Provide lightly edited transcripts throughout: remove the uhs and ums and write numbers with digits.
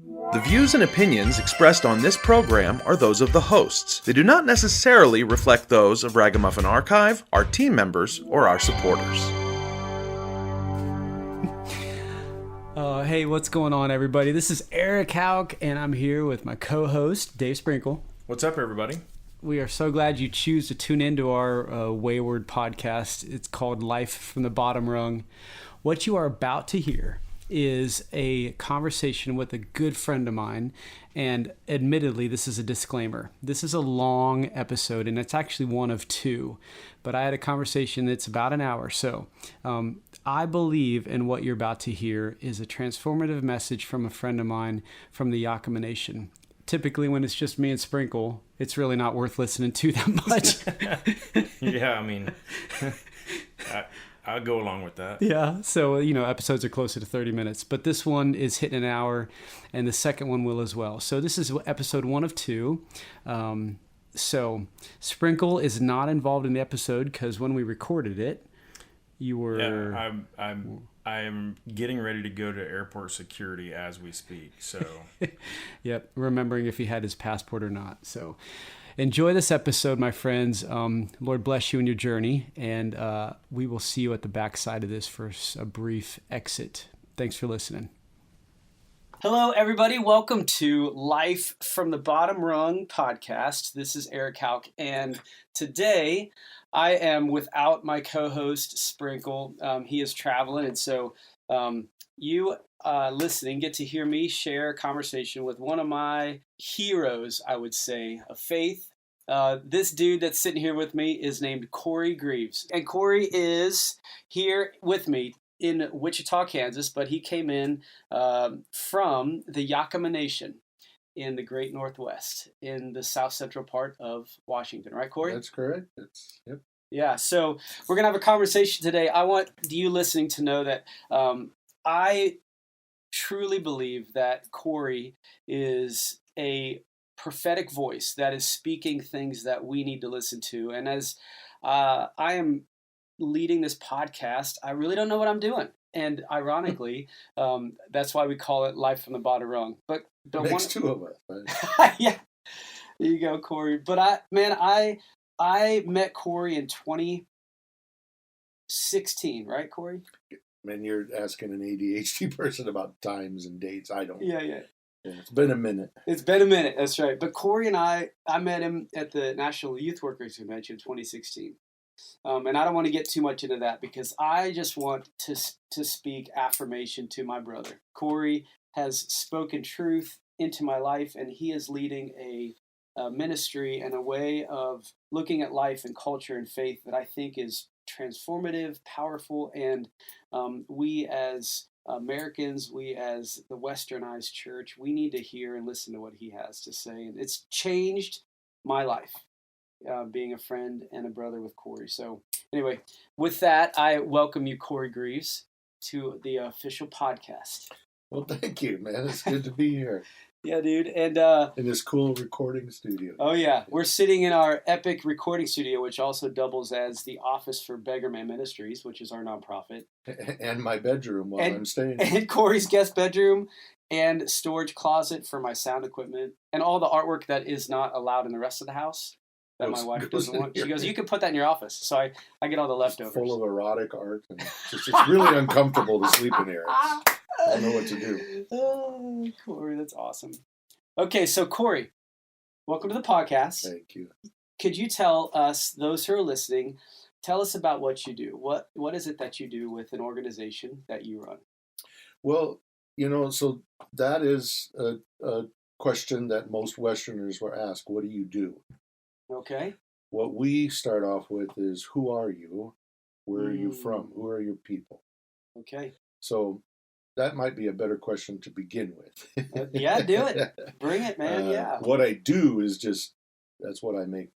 The views and opinions expressed on this program are those of the hosts. They do not necessarily reflect those of Ragamuffin Archive, our team members, or our supporters. Hey, what's going on, everybody? This is Eric Hauck, and I'm here with my co-host, Dave Sprinkle. What's up, everybody? We are so glad you choose to tune into our wayward podcast. It's called Life from the Bottom Rung. What you are about to hear is a conversation with a good friend of mine, and admittedly, this is a disclaimer. This is a long episode, and it's actually one of two, but I had a conversation that's about an hour. So I believe in what you're about to hear is a transformative message from a friend of mine from the Yakama Nation. Typically, when it's just me and Sprinkle, it's really not worth listening to that much. Yeah, I mean, I'll go along with that. Yeah, so, episodes are closer to 30 minutes, but this one is hitting an hour, and the second one will as well. So this is episode 1 of 2. So Sprinkle is not involved in the episode because when we recorded it, you were... Yeah, I'm getting ready to go to airport security as we speak, so... Yep, remembering if he had his passport or not. So enjoy this episode, my friends. Lord bless you in your journey, and we will see you at the backside of this for a brief exit. Thanks for listening. Hello, everybody. Welcome to Life from the Bottom Rung podcast. This is Eric Hauck, and today I am without my co-host, Sprinkle. He is traveling, and so you listening get to hear me share a conversation with one of my heroes, I would say, of faith. This dude that's sitting here with me is named Corey Greaves, and Corey is here with me in Wichita, Kansas, but he came in from the Yakama Nation in the Great Northwest, in the south central part of Washington. Right, Corey? That's correct. Yep. Yeah, so we're going to have a conversation today. I want you listening to know that I truly believe that Corey is a prophetic voice that is speaking things that we need to listen to. And as I am leading this podcast, I really don't know what I'm doing. And ironically, that's why we call it Life from the Bottom Rung. But makes two of us. Right? Yeah, there you go, Corey. But I met Corey in 2016, right, Corey? Man, you're asking an ADHD person about times and dates. I don't. Yeah. It's been a minute. It's been a minute. That's right. But Corey and I met him at the National Youth Workers Convention in 2016. And I don't want to get too much into that because I just want to speak affirmation to my brother. Corey has spoken truth into my life, and he is leading a ministry and a way of looking at life and culture and faith that I think is transformative, powerful, and we as Americans, we as the westernized church, we need to hear and listen to what he has to say. And it's changed my life, being a friend and a brother with Corey. So anyway, with that, I welcome you, Corey Greaves, to the official podcast. Well, thank you, man. It's good to be here. Yeah, dude. And in this cool recording studio. Oh, yeah. We're sitting in our epic recording studio, which also doubles as the office for Beggarman Ministries, which is our nonprofit. And my bedroom while I'm staying. And Corey's guest bedroom and storage closet for my sound equipment and all the artwork that is not allowed in the rest of the house that my wife doesn't want. She goes, you can put that in your office. So I get all the leftovers. Full of erotic art. And it's really uncomfortable to sleep in here. I don't know what to do. Oh, Corey, that's awesome. Okay, so Corey, welcome to the podcast. Thank you. Could you tell us, those who are listening, tell us about what you do. What is it that you do with an organization that you run? Well, so that is a question that most Westerners were asked. What do you do? Okay. What we start off with is, who are you? Where are you from? Who are your people? Okay. So that might be a better question to begin with. Yeah, do it. Bring it, man. Yeah. What I do is that's what I make.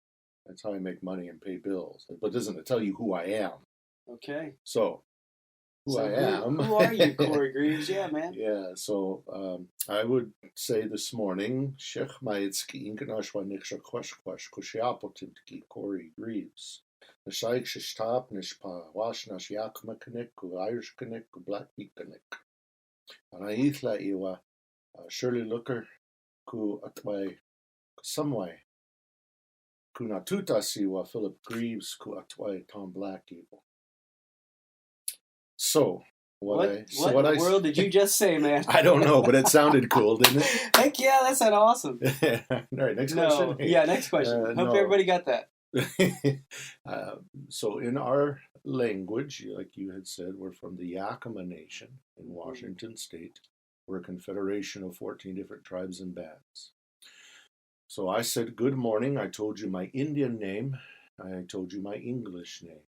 That's how I make money and pay bills. But doesn't it tell you who I am? Okay. So who I am. Who are you, Corey Greaves? Yeah, man. Yeah, so I would say this morning, Corey Greaves. Toppenish, Wash, Yakama, Irish, Black Meat. And I eat like you Shirley Looker, ku atway samway, ku natuta siwa Philip Greaves, ku atway Tom Black Eagle. So, What in the world did you just say, man? I don't know, but it sounded cool, didn't it? Heck yeah, that sounded awesome. All right, next question. Yeah, next question. Hope no. everybody got that. So in our language, like you had said, we're from the Yakama Nation in Washington State. We're a confederation of 14 different tribes and bands. So I said, good morning. I told you my Indian name. I told you my English name.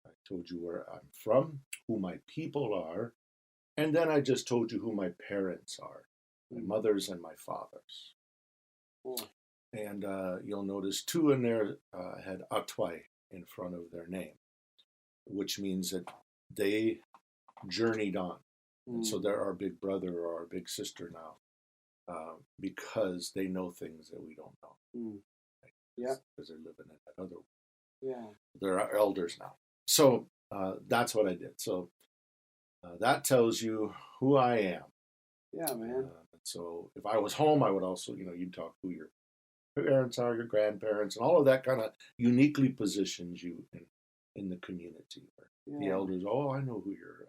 I told you where I'm from, who my people are, and then I just told you who my parents are, my mothers and my fathers. Cool. And you'll notice two in there had Atway in front of their name, which means that they journeyed on. And so they're our big brother or our big sister now, because they know things that we don't know. Right? Yeah. Because they're living in that other world. Yeah. They're our elders now. So that's what I did. So that tells you who I am. Yeah, man. So if I was home, I would also, you'd talk who your parents are, your grandparents, and all of that kind of uniquely positions you in the community. Where the elders, I know who you're,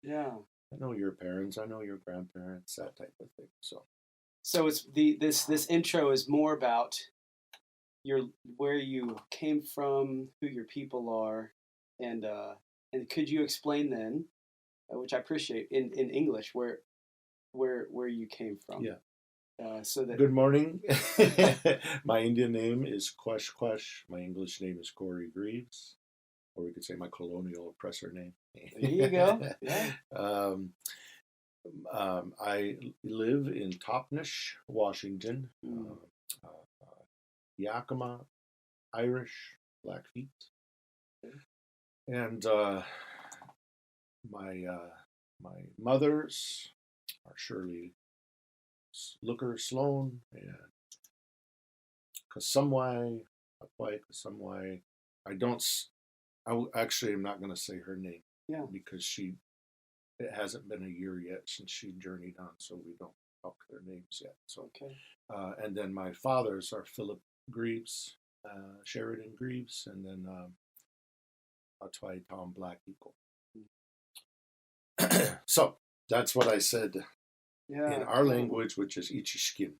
Yeah. I know your parents, I know your grandparents, that type of thing. So it's this intro is more about where you came from, who your people are, and could you explain then, which I appreciate in English, where you came from? Yeah. So that. Good morning. My Indian name is Quesh Quesh. My English name is Corey Greaves, or we could say my colonial oppressor name. There you go. Yeah. I live in Toppenish, Washington. Yakama, Irish, Blackfeet, and my mothers are Shirley Looker Sloan and Kasumwai, Atway Kasumwai. I'm not going to say her name. Yeah. Because it hasn't been a year yet since she journeyed on, so we don't talk their names yet. So, okay. And then my fathers are Philip Greaves, Sheridan Greaves, and then Atway Tom Black Eagle. So that's what I said in our language, which is Ichishkin.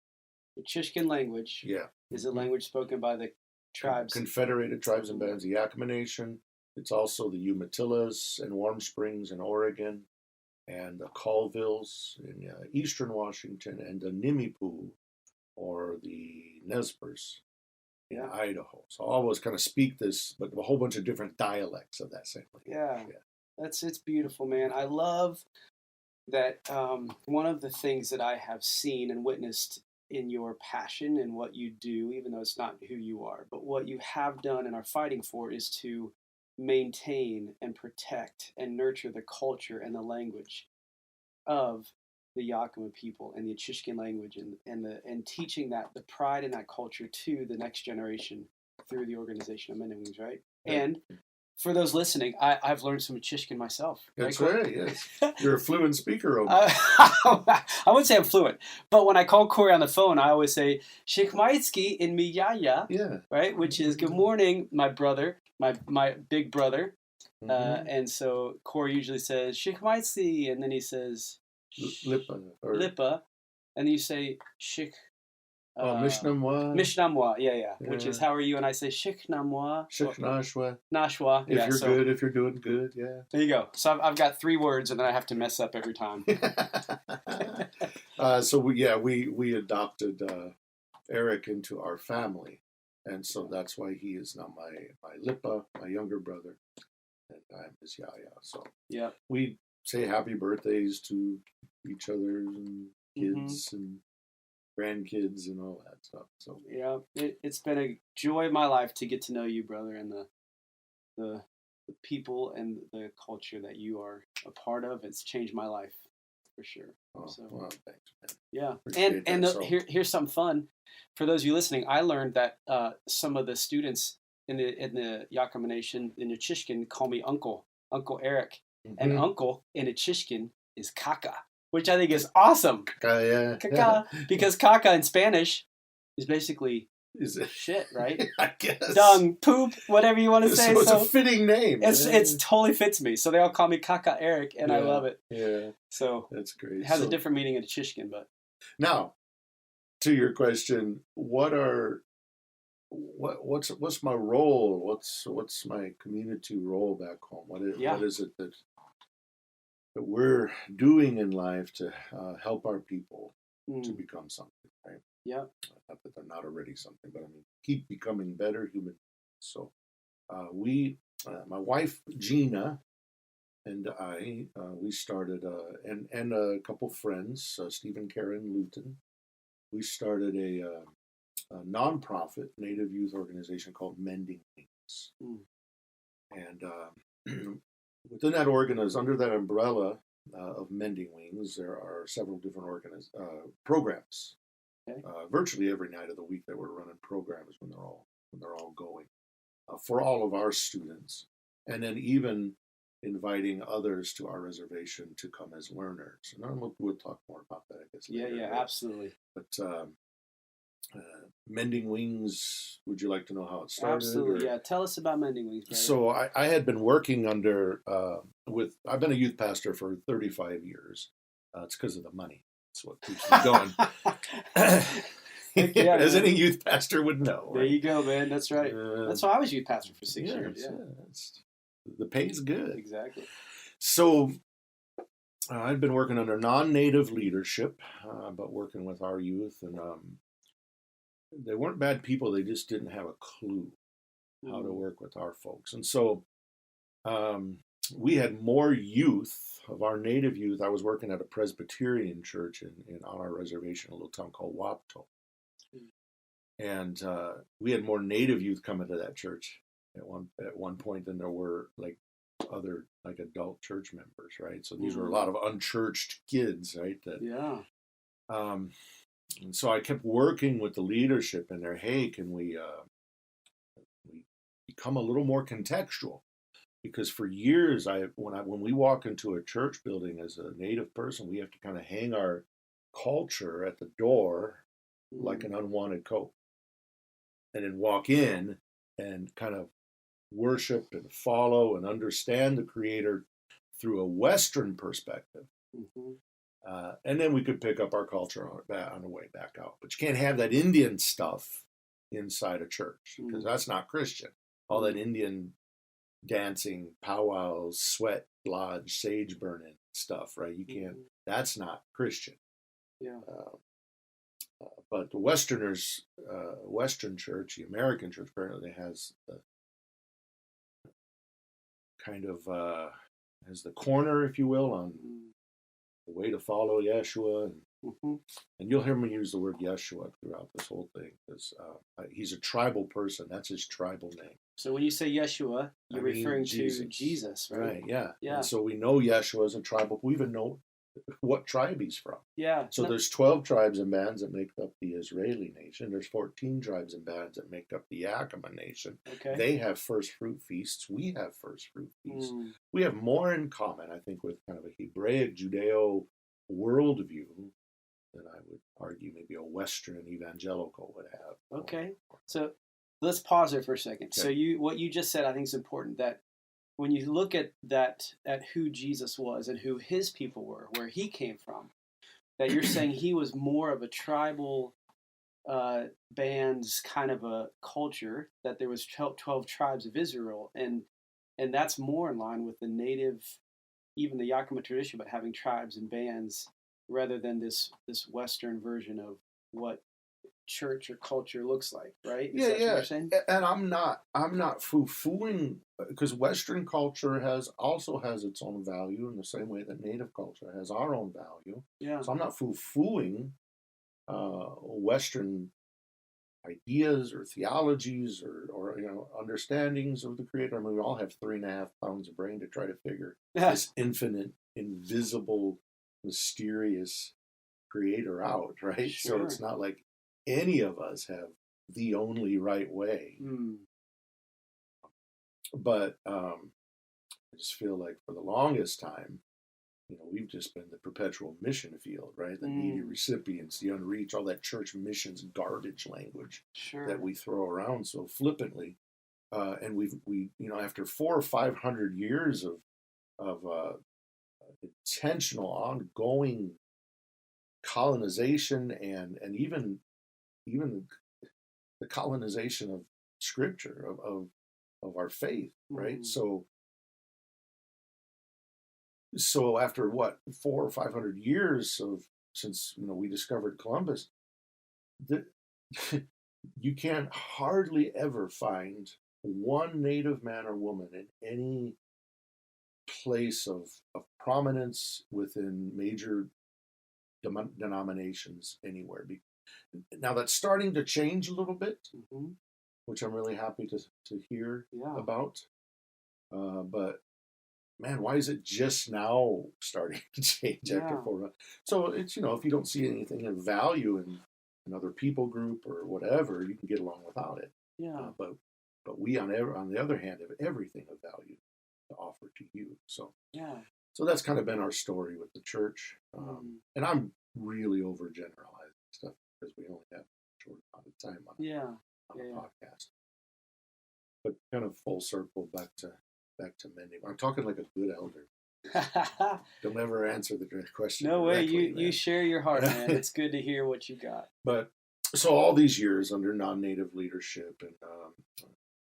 The Chishkin language is a language spoken by the tribes. Confederated Tribes and Bands of Yakama Nation. It's also the Umatillas and Warm Springs in Oregon, and the Colvilles in eastern Washington, and the Nimipu, or the Nez Perce in Idaho. So I always kind of speak this, but a whole bunch of different dialects of that same language. Yeah. It's beautiful, man. I love that one of the things that I have seen and witnessed in your passion and what you do, even though it's not who you are, but what you have done and are fighting for is to maintain and protect and nurture the culture and the language of the Yakama people and the Chishkin language and teaching the pride in that culture to the next generation through the organization of Mending Wings, right? And for those listening, I've learned some Chishkin myself. That's right, yes. You're a fluent speaker. I wouldn't say I'm fluent, but when I call Corey on the phone, I always say, Shikmaitsky in Miyaya, right? Which is, good morning, my brother, my big brother. And so Corey usually says, Shikmaitsky, and then he says, Lipa, and then you say, Shik. Mishnamwa. Mishnamwa, which is how are you? And I say Shiknamwa. Shiknashwa. Nashwa. If you're doing good, There you go. So I've got 3 words, and then I have to mess up every time. So we adopted Eric into our family, and so that's why he is now my Lipa, my younger brother, and I'm his Yaya. So we say happy birthdays to each other and kids and grandkids and all that stuff. So it's been a joy of my life to get to know you, brother, and the people and the culture that you are a part of. It's changed my life for sure. Thanks, man. Yeah, Appreciate here's something fun for those of you listening. I learned that some of the students in the Yakama Nation in the Chishkin call me Uncle Eric, and Uncle in the Chishkin is Kaka. which I think is awesome. Yeah. Caca, because caca in Spanish is basically Is it? shit, right? I guess. Dung, poop, whatever you want to say. So it's a fitting name. It's totally fits me. So they all call me Caca Eric, and I love it. Yeah. So That's great. it has a different meaning in Chichkin, but now, to your question, what's my role? What's my community role back home? What is it that we're doing in life to help our people to become something, right? Yeah. Not that they're not already something, but I mean, keep becoming better human beings. So my wife Gina and I, we started, and a couple friends, Steve and Karen Luton, we started a nonprofit Native youth organization called Mending Wings. And within that organization, under that umbrella of Mending Wings, there are several different programs. Okay. Virtually every night of the week that we're running programs when they're all going for all of our students, and then even inviting others to our reservation to come as learners. And we'll talk more about that, I guess. Later. Yeah, absolutely. But Mending Wings, would you like to know how it started? Absolutely, yeah. Tell us about Mending Wings, brother. So I had been working I've been a youth pastor for 35 years. It's because of the money. That's what keeps me going. As any youth pastor would know. There you go, man. That's right. That's why I was youth pastor for 6 years. Yeah. The pay's good. Exactly. So I've been working under non-native leadership, but working with our youth, and they weren't bad people. They just didn't have a clue how to work with our folks. And so we had more youth of our native youth. I was working at a Presbyterian church on our reservation, a little town called Wapto. And we had more native youth coming to that church at one point than there were other adult church members, right? So these were a lot of unchurched kids, right? And so I kept working with the leadership in there. Hey, can we become a little more contextual? Because for years, when we walk into a church building as a native person, we have to kind of hang our culture at the door like an unwanted coat, and then walk in and kind of worship and follow and understand the Creator through a Western perspective. And then we could pick up our culture on the way back out. But you can't have that Indian stuff inside a church, because that's not Christian. All that Indian dancing, powwows, sweat lodge, sage burning stuff, right? You can't. That's not Christian. Yeah. But the Westerners, Western church, the American church, apparently has the kind of has the corner, if you will, on the way to follow Yeshua, and you'll hear me use the word Yeshua throughout this whole thing, because he's a tribal person. That's his tribal name. So when you say Yeshua, you're referring to Jesus, right? Right, yeah. Yeah. And so we know Yeshua is a tribal. We even know what tribe he's from. Yeah. So there's 12 tribes and bands that make up the Israeli nation. There's 14 tribes and bands that make up the Yakama nation. Okay. They have first fruit feasts. We have first fruit feasts. We have more in common, I think, with kind of a Hebraic Judeo worldview than I would argue maybe a Western evangelical would have. Okay. So let's pause there for a second. Okay. So what you just said, I think, is important, that when you look at who Jesus was and who his people were, where he came from, that you're saying he was more of a tribal bands kind of a culture, that there was 12 tribes of Israel, and that's more in line with the native, even the Yakama tradition, but having tribes and bands rather than this Western version of what church or culture looks like, right? Is that what you're saying? And I'm not foo-fooing, because Western culture also has its own value in the same way that Native culture has our own value. Yeah. So I'm not foo-fooing Western ideas or theologies or understandings of the Creator. I mean, we all have 3.5 pounds of brain to try to figure this infinite, invisible, mysterious Creator out, right? Sure. So it's not like any of us have the only right way. But I just feel like for the longest time, we've just been the perpetual mission field, right? The needy recipients, the unreached, all that church missions garbage language that we throw around so flippantly. And we after 400 or 500 years of intentional, ongoing colonization and even the colonization of Scripture of our faith, right? So after what 400 or 500 years since we discovered Columbus, you can hardly ever find one Native man or woman in any place of prominence within major denominations anywhere. Now that's starting to change a little bit, which I'm really happy to hear about. But man, why is it just now starting to change after 400? So it's if you don't see anything of value in another people group or whatever, you can get along without it. But we on the other hand have everything of value to offer to you. So that's kind of been our story with the church. And I'm really overgeneralizing stuff because we only have a short amount of time on a podcast. But kind of full circle back to mending. I'm talking like a good elder. Don't ever answer the direct question. No way. You share your heart, man. It's good to hear what you got. But so all these years under non-native leadership, and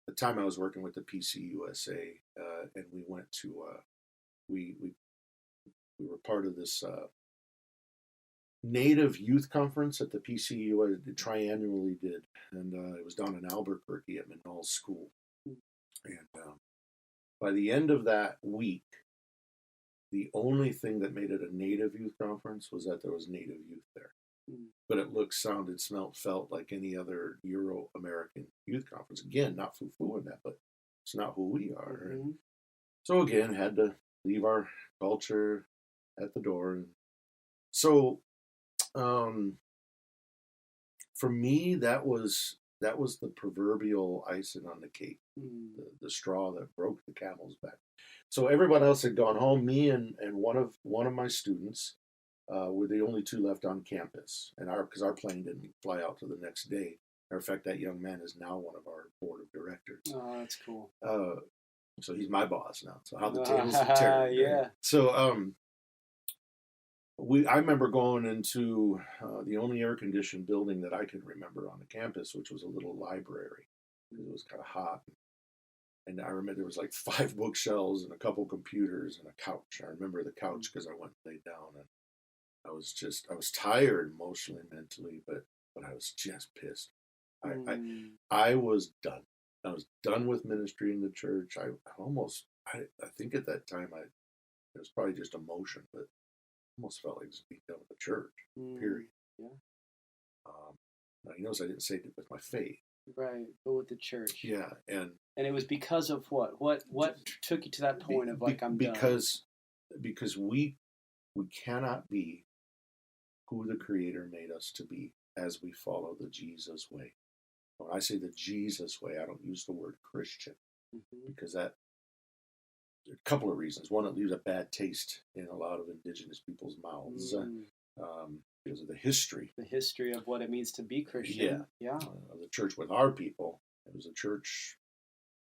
the time I was working with the PCUSA, and we went to we were part of this Native Youth Conference at the PCU. Triannually did, and it was down in Albuquerque at Menal School. And by the end of that week, the only thing that made it a Native Youth Conference was that there was Native youth there. But it looked, sounded, smelled, felt like any other Euro-American youth conference. Again, not foo-fooing that, but it's not who we are. And so again, had to leave our culture at the door. And so for me, that was the proverbial icing on the cake, the straw that broke the camel's back. So everyone else had gone home. Me and one of my students were the only two left on campus, and because our plane didn't fly out till the next day. Matter of fact, that young man is now one of our board of directors. Oh, that's cool. So he's my boss now. So how the tables have turned. Right? So I remember going into the only air-conditioned building that I could remember on the campus, which was a little library, because it was kind of hot. And I remember there was like 5 bookshelves and a couple computers and a couch. I remember the couch because I went and laid down, and I was tired emotionally, mentally, but I was just pissed. I was done. I was done with ministry in the church. I think at that time it was probably just emotion, but almost felt like just being done with the church, period. Yeah. Now, you notice I didn't say it with my faith. Right, but with the church. Yeah, and it was because of what? What took you to that point of like I'm done? Because we cannot be who the Creator made us to be as we follow the Jesus way. When I say the Jesus way, I don't use the word Christian, because that, a couple of reasons. One, it leaves a bad taste in a lot of indigenous people's mouths because of the history. The history of what it means to be Christian. Yeah. The church with our people. It was a church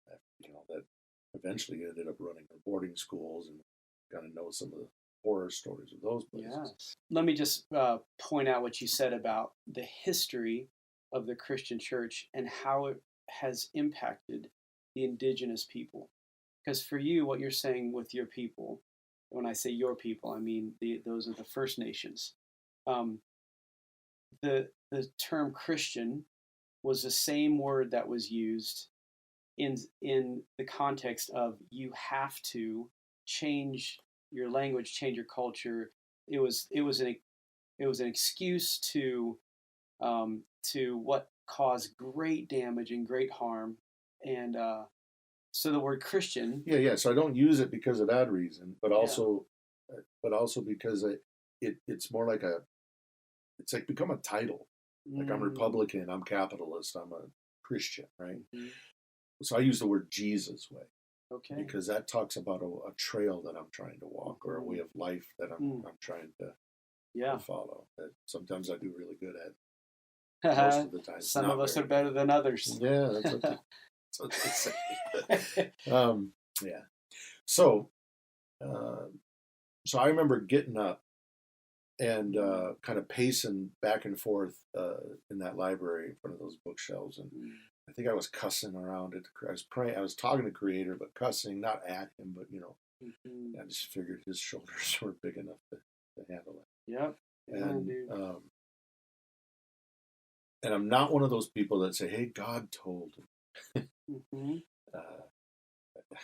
that eventually ended up running boarding schools, and kind of know some of the horror stories of those places. Yes. Let me just point out what you said about the history of the Christian church and how it has impacted the indigenous people. Because for you, what you're saying with your people, when I say your people, I mean those are the First Nations. The term Christian was the same word that was used in the context of you have to change your language, change your culture. It was an excuse to what caused great damage and great harm, and so the word Christian. Yeah. So I don't use it because of that reason, but also because it's more like it's like become a title. Like I'm Republican, I'm capitalist, I'm a Christian, right? So I use the word Jesus way. Okay. Because that talks about a trail that I'm trying to walk, or a way of life that I'm trying to follow. That sometimes I do really good at. Most of the time, some of us are better than others. Yeah, that's what they say. Yeah. So, so I remember getting up and kind of pacing back and forth in that library in front of those bookshelves, and I think I was cussing around it. I was praying. I was talking to Creator, but cussing, not at him, but I just figured his shoulders were big enough to handle it. Yep. And I'm not one of those people that say, "Hey, God told him."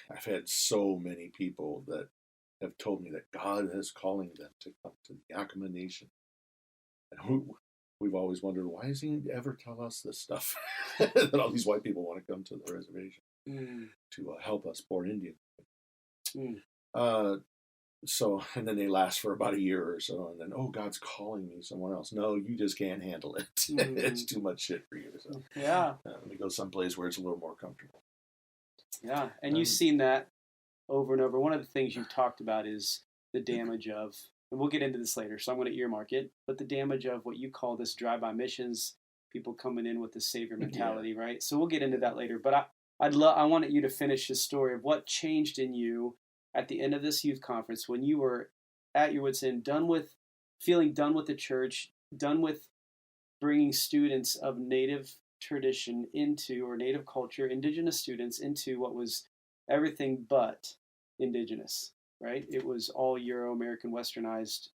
I've had so many people that have told me that God is calling them to come to the Yakama Nation. And we've always wondered, why does he ever tell us this stuff? That all these white people want to come to the reservation to help us poor Indians. So, and then they last for about a year or so, and then, oh, God's calling me somewhere else. No, you just can't handle it. It's too much shit for you. So, let me go someplace where it's a little more comfortable. Yeah, and you've seen that over and over. One of the things you've talked about is the damage of, and we'll get into this later, so I'm going to earmark it, but the damage of what you call this drive-by missions, people coming in with the savior mentality, right? So we'll get into that later. But I wanted you to finish the story of what changed in you at the end of this youth conference when you were at your wits' end, feeling done with the church, done with bringing students of Native tradition into, or Native culture, indigenous students into what was everything but indigenous, right? It was all Euro-American westernized,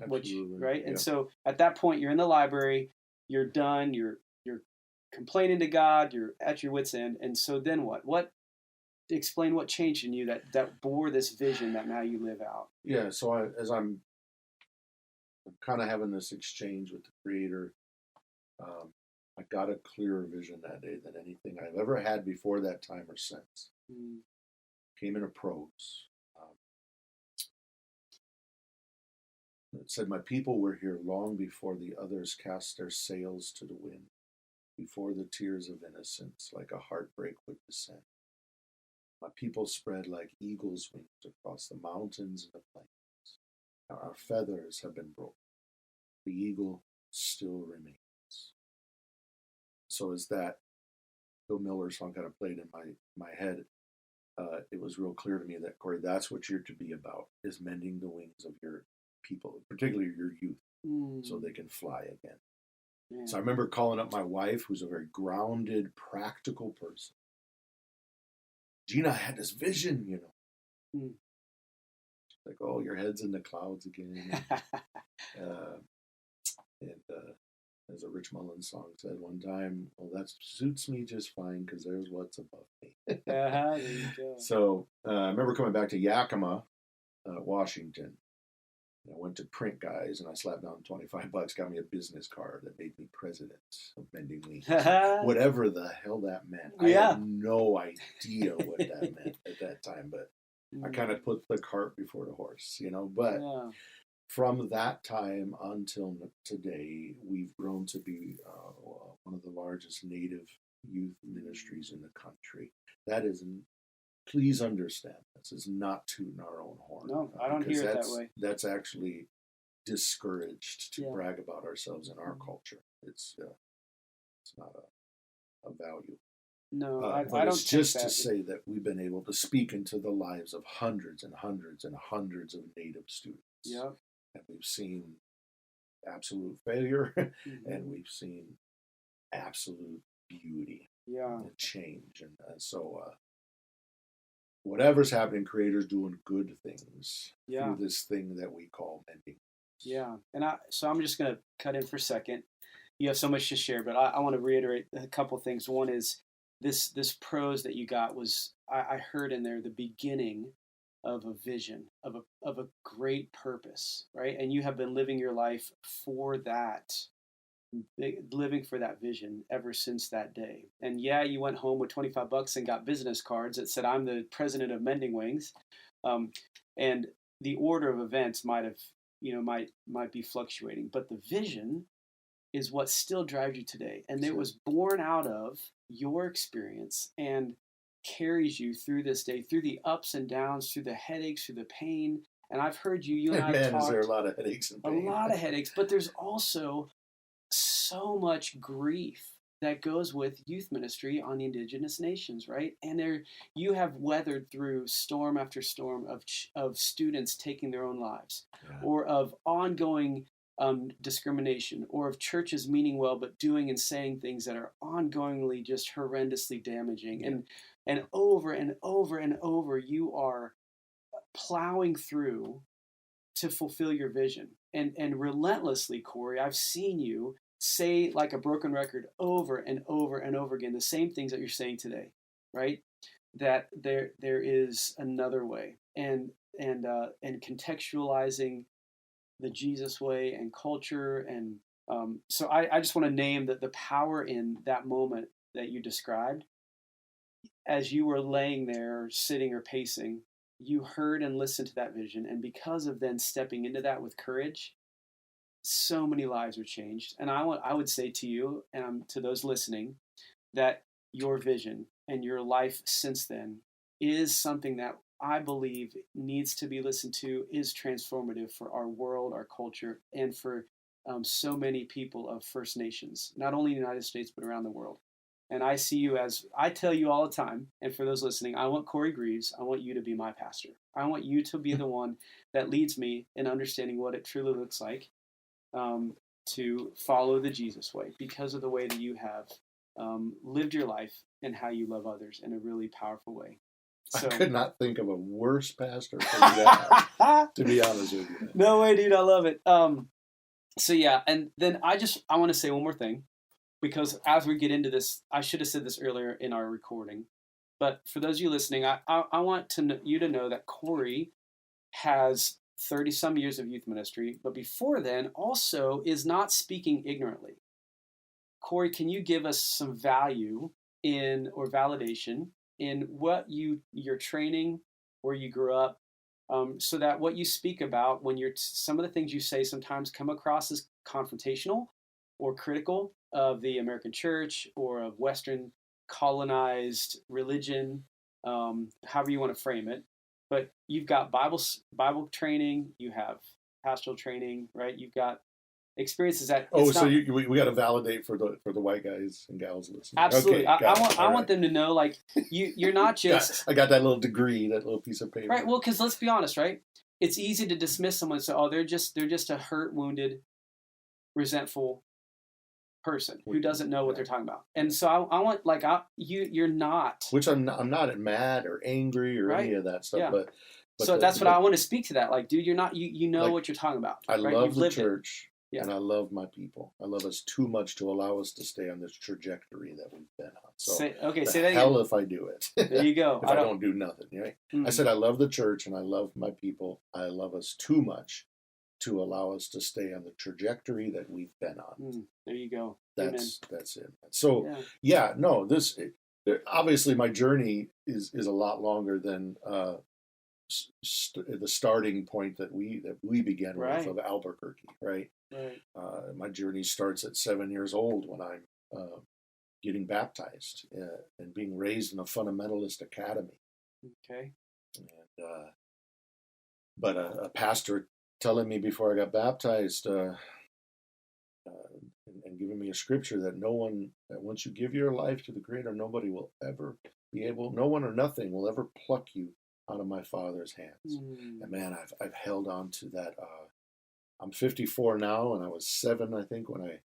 right? And so at that point, you're in the library, you're done, you're complaining to God, you're at your wits' end, and so then what? Explain what changed in you that bore this vision that now you live out. Yeah, so as I'm kind of having this exchange with the Creator, I got a clearer vision that day than anything I've ever had before that time or since. Came in a prose. It said, "My people were here long before the others cast their sails to the wind, before the tears of innocence like a heartbreak would descend. My people spread like eagle's wings across the mountains and the plains. Now our feathers have been broken. The eagle still remains." So as that Bill Miller song kind of played in my head, it was real clear to me that, Corey, that's what you're to be about, is mending the wings of your people, particularly your youth, so they can fly again. Yeah. So I remember calling up my wife, who's a very grounded, practical person. Gina, I had this vision, She's like, "Oh, your head's in the clouds again." And as a Rich Mullins song said one time, "Well, that suits me just fine because there's what's above me." There you go. So I remember coming back to Yakama, Washington. I went to Print Guys and I slapped down $25, got me a business card that made me president of Mending Wings. Whatever the hell that meant. I had no idea what that meant at that time, but I kind of put the cart before the horse, But from that time until today, we've grown to be one of the largest Native youth ministries in the country. That is, please understand, this is not tooting our own horn. No, I don't hear it that way. That's actually discouraged to brag about ourselves in our culture. It's not a value. No, I don't. It's just to say that we've been able to speak into the lives of hundreds and hundreds and hundreds of Native students. Yep. And we've seen absolute failure, and we've seen absolute beauty and change. And so whatever's happening, Creator's doing good things through this thing that we call mending. Yeah. And so I'm just going to cut in for a second. You have so much to share, but I want to reiterate a couple of things. One is this prose that you got was, I heard in there the beginning of a vision, of a great purpose, right? And you have been living your life for that, living for that vision ever since that day. And you went home with $25 and got business cards that said, "I'm the president of Mending Wings." And the order of events might be fluctuating, but the vision is what still drives you today. And it was born out of your experience and carries you through this day, through the ups and downs, through the headaches, through the pain. And I've heard you and I Man, talked is there a lot of headaches and pain. a lot of headaches, but there's also so much grief that goes with youth ministry on the indigenous nations, right? And there, you have weathered through storm after storm of students taking their own lives, or of ongoing discrimination, or of churches meaning well but doing and saying things that are ongoingly just horrendously damaging. And over and over and over, you are plowing through to fulfill your vision. And relentlessly, Corey, I've seen you say, like a broken record, over and over and over again, the same things that you're saying today, right? That there is another way, and contextualizing the Jesus way and culture. And so I just want to name that the power in that moment that you described. As you were laying there, sitting or pacing, you heard and listened to that vision, and because of then stepping into that with courage, so many lives are changed. And I would say to you and to those listening that your vision and your life since then is something that I believe needs to be listened to, is transformative for our world, our culture, and for so many people of First Nations, not only in the United States, but around the world. And I see you as, I tell you all the time, and for those listening, I want Corey Greaves, I want you to be my pastor. I want you to be the one that leads me in understanding what it truly looks like to follow the Jesus way, because of the way that you have lived your life and how you love others in a really powerful way. So, I could not think of a worse pastor for that, to be honest with you. No way, dude. I love it. So yeah, and then I want to say one more thing, because as we get into this, I should have said this earlier in our recording, but for those of you listening, I want you to know that Corey has 30-some years of youth ministry, but before then also is not speaking ignorantly. Corey, can you give us some value or validation in what your training, where you grew up, so that what you speak about when some of the things you say sometimes come across as confrontational or critical of the American church or of Western colonized religion, however you want to frame it. But you've got Bible training, you have pastoral training, right? You've got experiences that. So we got to validate for the white guys and gals listening. Absolutely, Okay, I want them to know, like, you're not just. I got that little degree, that little piece of paper. Right. Well, because let's be honest, right? It's easy to dismiss someone and say, "Oh, they're just a hurt, wounded, resentful person who doesn't know what they're talking about." And so I want, like, you're not. Which I'm not mad or angry or any of that stuff, yeah. but so that's what I want to speak to that. Like, dude, you're not. You know, like, what you're talking about. I right? love the church. Yeah. And I love my people. I love us too much to allow us to stay on this trajectory that we've been on. So say that hell again. if I do it. There you go. If I don't do nothing, right? Mm-hmm. I said I love the church and I love my people. I love us too much to allow us to stay on the trajectory that we've been on. There you go. That's it. So obviously my journey is a lot longer than the starting point that we began with of Albuquerque, right? Right. My journey starts at 7 years old when I'm getting baptized and being raised in a fundamentalist academy. Okay. And but a pastor telling me before I got baptized and giving me a scripture that that once you give your life to the Creator, nobody will ever no one or nothing will ever pluck you out of my Father's hands. And man, I've held on to that. I'm 54 now, and I was 7, I think, when I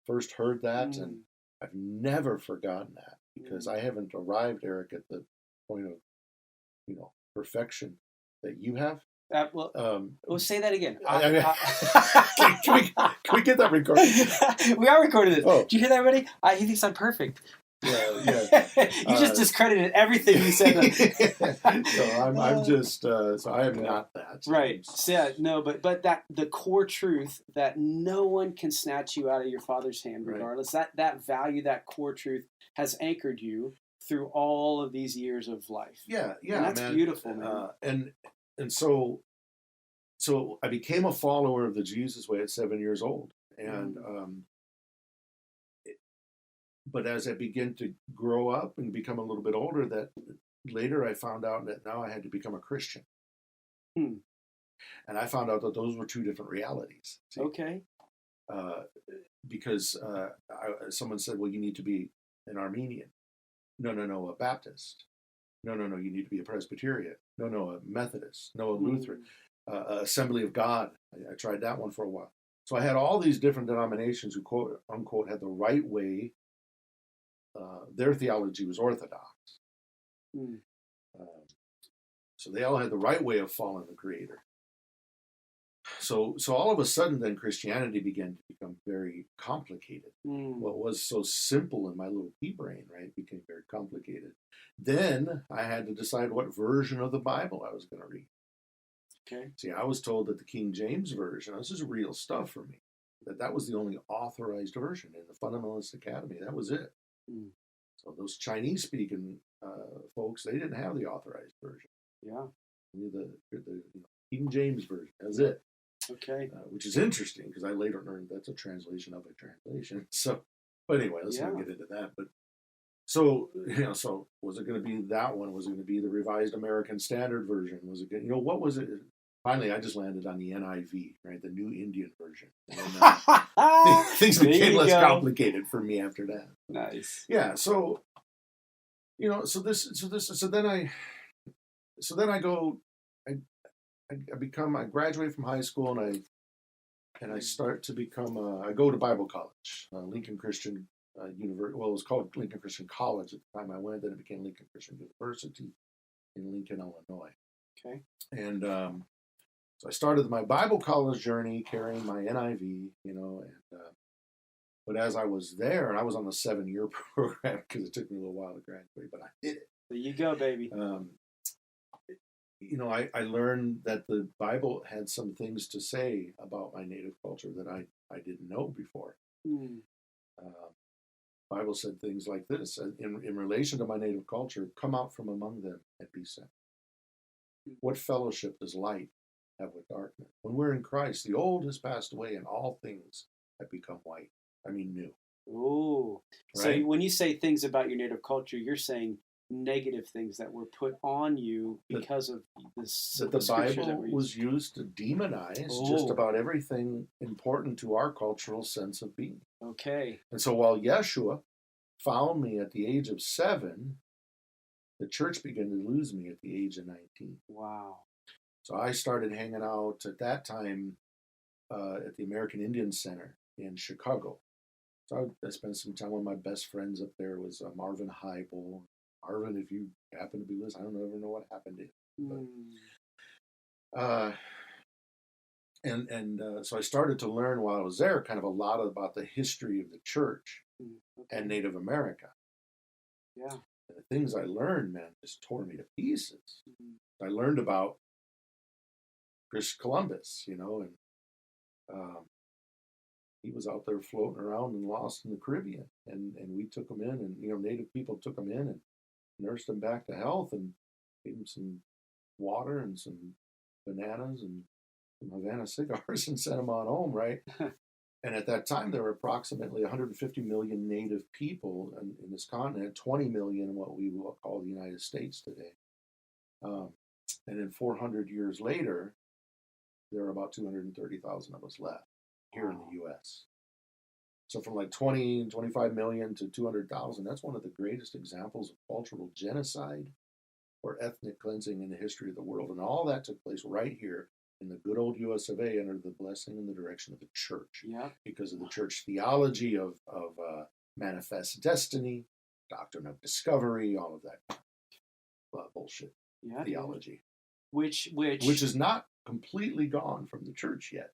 first heard that, and I've never forgotten that, because I haven't arrived, Eric, at the point of perfection that you have. We'll say that again. Can we get that recorded? We are recording this. Oh. Did you hear that already? He thinks I'm perfect. Yeah. You just discredited everything you said. So I'm just. So I am not that. Right. So, but that the core truth that no one can snatch you out of your Father's hand, regardless. Right. That value, that core truth, has anchored you through all of these years of life. Yeah. And that's beautiful, man. And so I became a follower of the Jesus way at 7 years old, and but as I began to grow up and become a little bit older, that later I found out that now I had to become a Christian. Hmm. And I found out that those were two different realities. See? Okay. Because someone said, well, you need to be an Armenian. No, a Baptist. No, you need to be a Presbyterian. No, a Methodist. No, a Lutheran. Assembly of God. I tried that one for a while. So I had all these different denominations who, quote unquote, had the right way. Their theology was orthodox. Mm. So they all had the right way of following the Creator. So all of a sudden, then Christianity began to become very complicated. What was so simple in my little pea brain, right, became very complicated. Then I had to decide what version of the Bible I was going to read. Okay. See, I was told that the King James version, this is real stuff for me, that was the only authorized version in the Fundamentalist Academy. That was it. Mm. So those Chinese-speaking folks, they didn't have the authorized version. Yeah. The King James version. That's it. Okay. Which is interesting because I later learned that's a translation of a translation. So, but anyway, let's not get into that. But so was it going to be that one? Was it going to be the Revised American Standard Version? Was it going? What was it? Finally, I just landed on the NIV, right, the New Indian Version. And then, things became less complicated for me after that. Nice. Yeah. So then I graduate from high school and I start to become I go to Bible college, Lincoln Christian University. Well, it was called Lincoln Christian College at the time I went. Then it became Lincoln Christian University in Lincoln, Illinois. Okay. And so I started my Bible college journey carrying my NIV, but as I was there, and I was on the 7-year program because it took me a little while to graduate, but I did it. There you go, baby. I learned that the Bible had some things to say about my native culture that I didn't know before. Mm. Bible said things like this, in relation to my native culture: come out from among them and be sent. What fellowship does light have with darkness? When we're in Christ, the old has passed away and all things have become new. Ooh. Right? So when you say things about your native culture, you're saying negative things that were put on you because of this. That the Bible was used to demonize just about everything important to our cultural sense of being. Okay. And so while Yeshua found me at the age of 7, the church began to lose me at the age of 19. Wow. So I started hanging out at that time at the American Indian Center in Chicago. So I spent some time with my best friends up there. Was Marvin Heibel. Marvin, if you happen to be listening, I don't ever know what happened to him. But, so I started to learn while I was there kind of a lot about the history of the church and Native America. Yeah. And the things I learned, man, just tore me to pieces. I learned about Chris Columbus, and he was out there floating around and lost in the Caribbean. And we took him in, and, Native people took him in and nursed him back to health and gave him some water and some bananas and some Havana cigars and sent him on home, right? And at that time, there were approximately 150 million Native people in this continent, 20 million in what we will call the United States today. And then 400 years later, there are about 230,000 of us left here in the U.S. So from like 20, 25 million to 200,000, that's one of the greatest examples of cultural genocide or ethnic cleansing in the history of the world. And all that took place right here in the good old U.S. of A. under the blessing and the direction of the church. Yeah. Because of the church theology of manifest destiny, doctrine of discovery, all of that bullshit theology. Which is not completely gone from the church yet,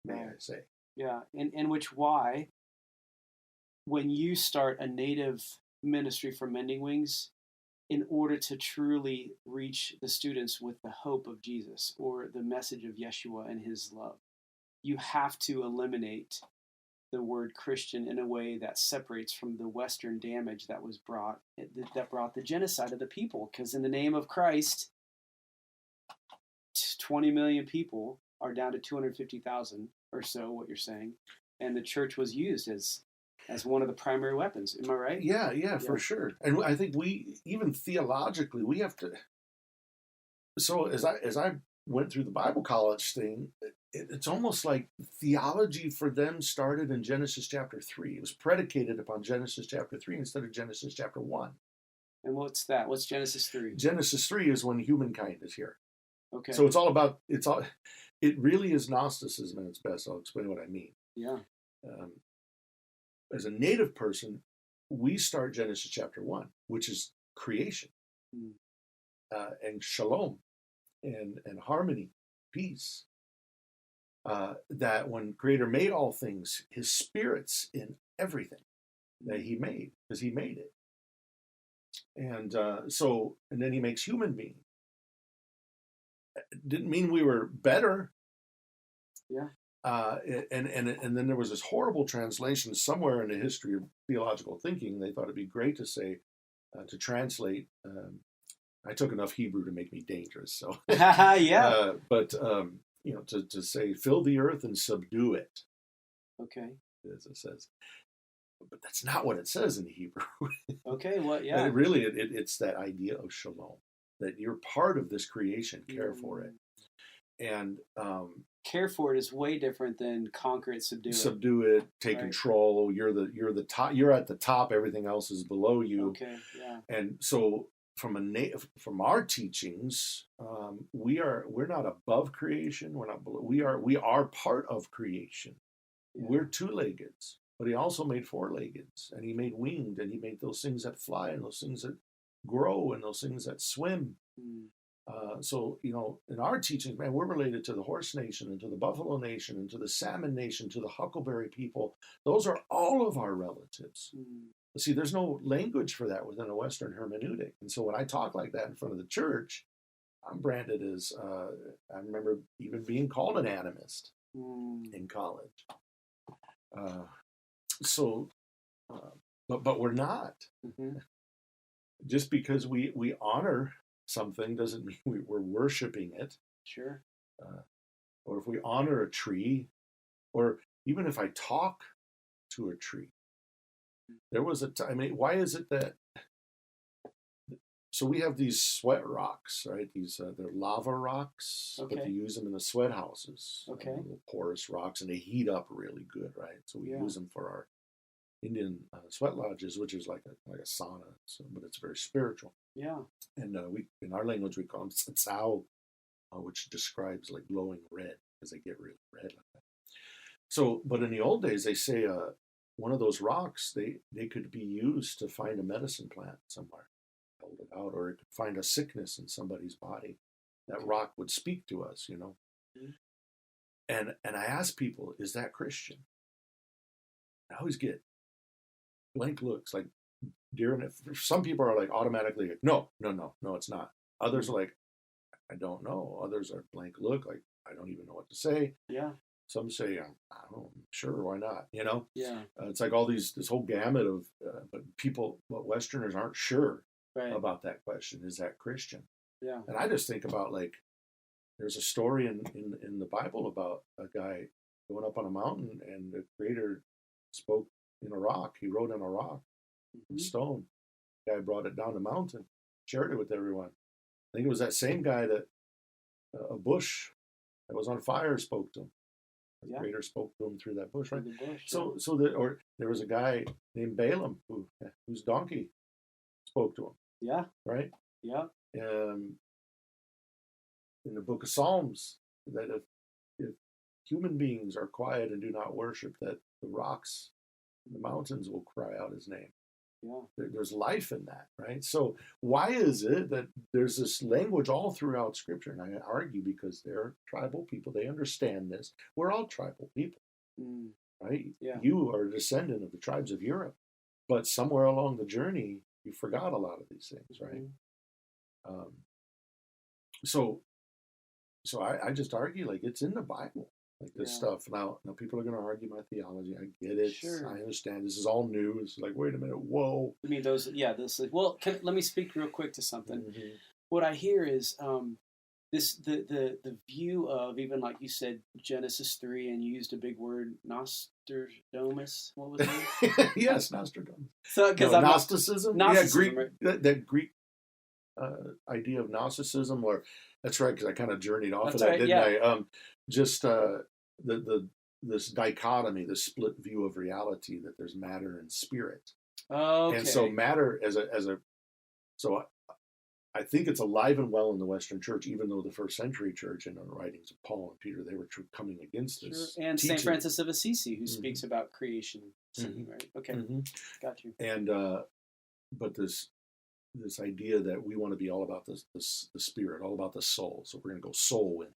may I say. Yeah, and why, when you start a native ministry for Mending Wings, in order to truly reach the students with the hope of Jesus or the message of Yeshua and his love, you have to eliminate the word Christian in a way that separates from the Western damage that brought the genocide of the people. Because in the name of Christ, 20 million people are down to 250,000 or so, what you're saying, and the church was used as as one of the primary weapons. Am I right? Yeah, for sure. And I think we, even theologically, we have to. So as I went through the Bible college thing, it's almost like theology for them started in Genesis chapter 3. It was predicated upon Genesis chapter 3 instead of Genesis chapter 1. And what's that? What's Genesis 3? Genesis 3 is when humankind is here. Okay. So it really is Gnosticism at its best. I'll explain what I mean. Yeah. As a native person, we start Genesis chapter 1, which is creation, and shalom, and harmony, peace. That when Creator made all things, His Spirit's in everything that He made, because He made it. And and then He makes human beings. It didn't mean we were better. Yeah. And then there was this horrible translation somewhere in the history of theological thinking. They thought it'd be great to say, to translate. I took enough Hebrew to make me dangerous. So yeah. To say, fill the earth and subdue it. Okay. As it says. But that's not what it says in Hebrew. Okay, well, yeah. It's that idea of shalom, that you're part of this creation, care for it. And care for it is way different than conquer it, subdue it. Subdue it, take control. You're the top. You're at the top. Everything else is below you. Okay, yeah. And so from our teachings, we're not above creation. We're not below. We are part of creation. Yeah. We're two-leggeds, but He also made four-leggeds, and He made winged, and He made those things that fly, and those things that grow, and those things that swim. So, in our teachings, man, we're related to the horse nation and to the buffalo nation and to the salmon nation, to the huckleberry people. Those are all of our relatives. But see, there's no language for that within a Western hermeneutic. And so when I talk like that in front of the church, I'm branded as, I remember even being called an animist in college. But we're not. Just because we honor something doesn't mean we're worshiping it. Sure. Or if we honor a tree, or even if I talk to a tree. There was a time. Why is it that? So we have these sweat rocks, right? They're lava rocks, but they use them in the sweat houses. Okay. Little porous rocks, and they heat up really good, right? So we use them for our Indian sweat lodges, which is like a sauna, but it's very spiritual. Yeah. And we in our language we call them tsatsao, which describes like glowing red because they get really red like that. So, but in the old days, they say one of those rocks they could be used to find a medicine plant somewhere, hold it out, or it could find a sickness in somebody's body. That rock would speak to us, And I ask people, is that Christian? I always get blank looks, like during it. Some people are like automatically like, no, it's not. Others are like, I don't know. Others are blank look, like I don't even know what to say. Yeah. Some say, I don't know, sure, why not? Yeah. It's like this whole gamut of, but Westerners aren't sure about that question. Is that Christian? Yeah. And I just think about like, there's a story in the Bible about a guy going up on a mountain, and the Creator spoke in a rock. He wrote in a rock, stone. The guy brought it down the mountain, shared it with everyone. I think it was that same guy that a bush that was on fire spoke to him. The Creator spoke to him through that bush, right? Or there was a guy named Balaam whose donkey spoke to him. Yeah. Right? Yeah. In the book of Psalms, that if human beings are quiet and do not worship, that the rocks and the mountains will cry out His name. Yeah. There's life in that, right? So why is it that there's this language all throughout Scripture? And I argue because they're tribal people. They understand this. We're all tribal people, right? Yeah. You are a descendant of the tribes of Europe. But somewhere along the journey, you forgot a lot of these things, right? So I just argue like it's in the Bible. Like this stuff. Now people are going to argue my theology. I get it. Sure. I understand. This is all new. It's like, wait a minute. Whoa. I mean, those. Yeah. Well, let me speak real quick to something. What I hear is the view of, even like you said, Genesis 3, and you used a big word, Nostradamus. What was it? Yes, Nostradamus. So because No, Gnosticism. Gnosticism, yeah, Greek. right? That Greek idea of Gnosticism, or that's right, because I kind of journeyed off That's of that, right, didn't yeah. I? Just the this dichotomy, this split view of reality, that there's matter and spirit, Okay. and so matter as a so I think it's alive and well in the Western Church, even though the first century church, in the writings of Paul and Peter, they were coming against this. Sure. And teaching. St. Francis of Assisi, who speaks about creation singing, right? Okay, got you. And but this idea that we want to be all about the spirit, all about the soul. So we're going to go soul in.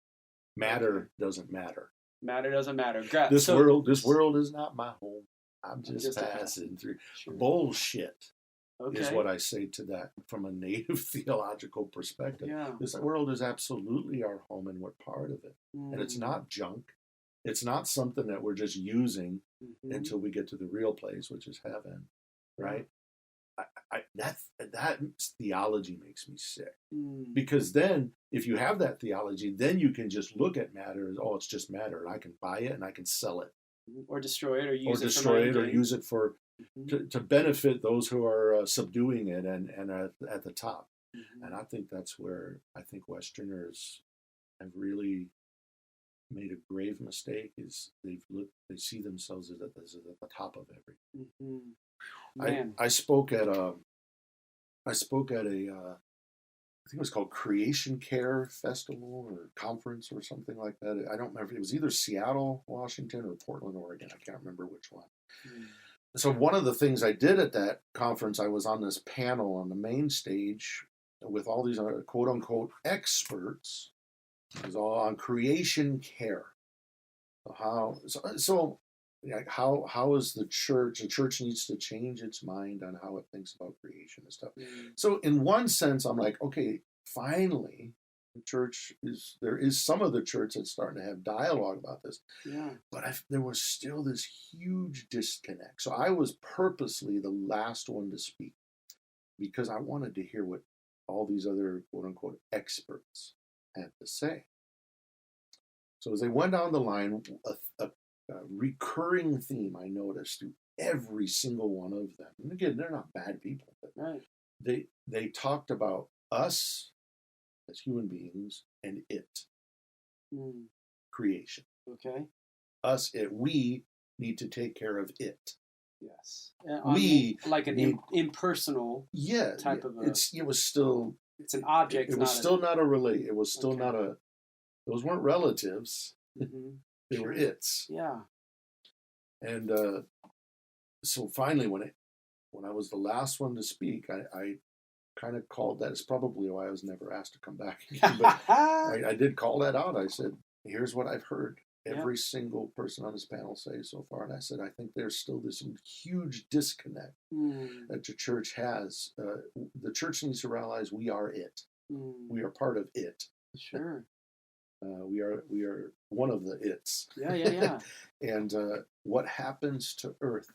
Matter doesn't matter. Matter doesn't matter. This world is not my home. I'm just passing through. Sure. Bullshit. Okay. Is what I say to that from a native theological perspective. Yeah. This world is absolutely our home, and we're part of it. And it's not junk. It's not something that we're just using until we get to the real place, which is heaven, right? That theology makes me sick. Because then, if you have that theology, then you can just look at matter as, oh, it's just matter, and I can buy it and I can sell it, or destroy it, or use it for to benefit those who are subduing it and at the top. And I think that's where I think Westerners have really made a grave mistake. Is they see themselves as at the top of everything. I spoke at a I think it was called Creation Care Festival or conference or something like that. I don't remember. It was either Seattle, Washington, or Portland, Oregon. I can't remember which one. So one of the things I did at that conference, I was on this panel on the main stage with all these quote unquote experts. It was all on creation care. How is the church? The church needs to change its mind on how it thinks about creation and stuff. So in one sense, I'm like, okay, finally, the church there is some of the church that's starting to have dialogue about this. Yeah. But there was still this huge disconnect. So I was purposely the last one to speak because I wanted to hear what all these other quote unquote experts had to say. So as they went down the line, a recurring theme I noticed through every single one of them. And again, they're not bad people, but they talked about us as human beings and it. Creation. Okay. Us, it. We need to take care of it. Yes. Like an impersonal type of it was still it's an object. It was still not a relate. It was still not a. Those weren't relatives. They were its. Yeah. And so finally, when I was the last one to speak, I kind of called that. It's probably why I was never asked to come back again. But I did call that out. I said, "Here's what I've heard every single person on this panel say so far." And I said, "I think there's still this huge disconnect that the church has. The church needs to realize we are it. We are part of it. Sure. We are one of the its. Yeah. And what happens to Earth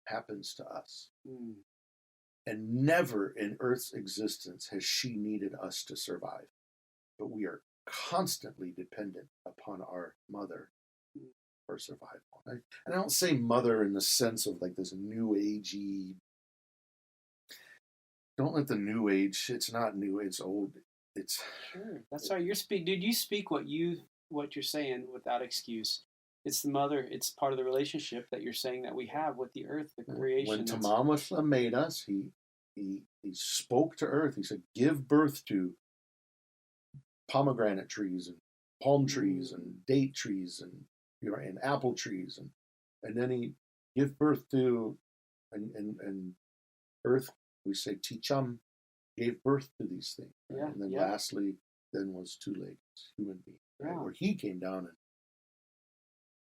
happens to us. And never in Earth's existence has she needed us to survive. But we are constantly dependent upon our mother for survival. And I don't say mother in the sense of like this new agey. Don't let the new age. It's not new. It's old. It's sure. That's why you're dude. You speak what you're saying without excuse. It's the mother. It's part of the relationship that you're saying that we have with the earth, the creation. When Tamamasa made us, he spoke to earth. He said, "Give birth to pomegranate trees and palm trees and date trees and apple trees and then he give birth to and earth. We say Ticham gave birth to these things, right? And then lastly, then was two legs, human being, right? Where he came down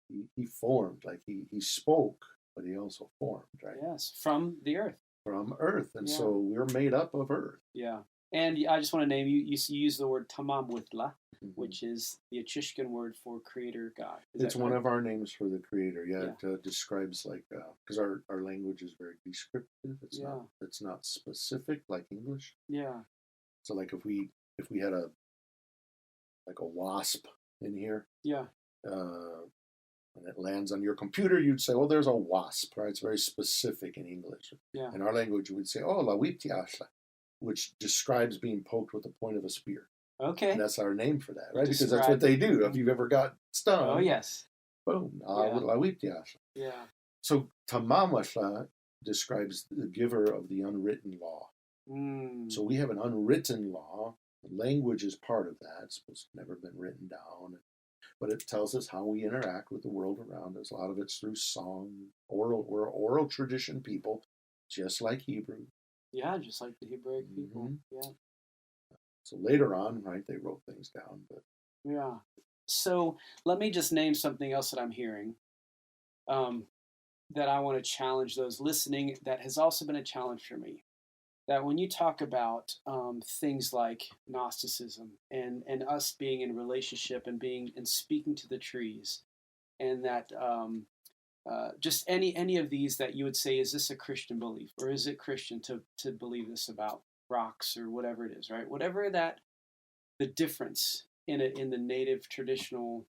and he formed, like he spoke, but he also formed, right? Yes, from the earth. From earth, and so we're made up of earth. Yeah, and I just want to name you. You use the word Tamamwitla, which is the Achishkan word for Creator God. It's one of our names for the Creator. It describes like because our language is very descriptive. It's not specific like English. Yeah. So like if we had like a wasp in here, Yeah. when it lands on your computer, you'd say, "Oh, there's a wasp," right? It's very specific in English. Yeah. In our language, we'd say, "Oh, la wiptiasha," which describes being poked with the point of a spear. Okay. And that's our name for that, right? Because that's what they do. If you've ever got stung, oh yes, boom, Yeah. la wiptiasha. yeah, So tamamashla describes the giver of the unwritten law. So we have an unwritten law. Language is part of that. It's never been written down. But it tells us how we interact with the world around us. A lot of it's through song, oral. We're oral tradition people, just like Hebrew. yeah, just like the Hebraic people. Yeah. So later on, right, they wrote things down. But Yeah. So let me just name something else that I'm hearing that I want to challenge those listening, that has also been a challenge for me. That when you talk about things like Gnosticism and us being in relationship and speaking to the trees, and that just any of these that you would say, is this a Christian belief, or is it Christian to believe this about rocks or whatever it is, right? Whatever that the difference in the native traditional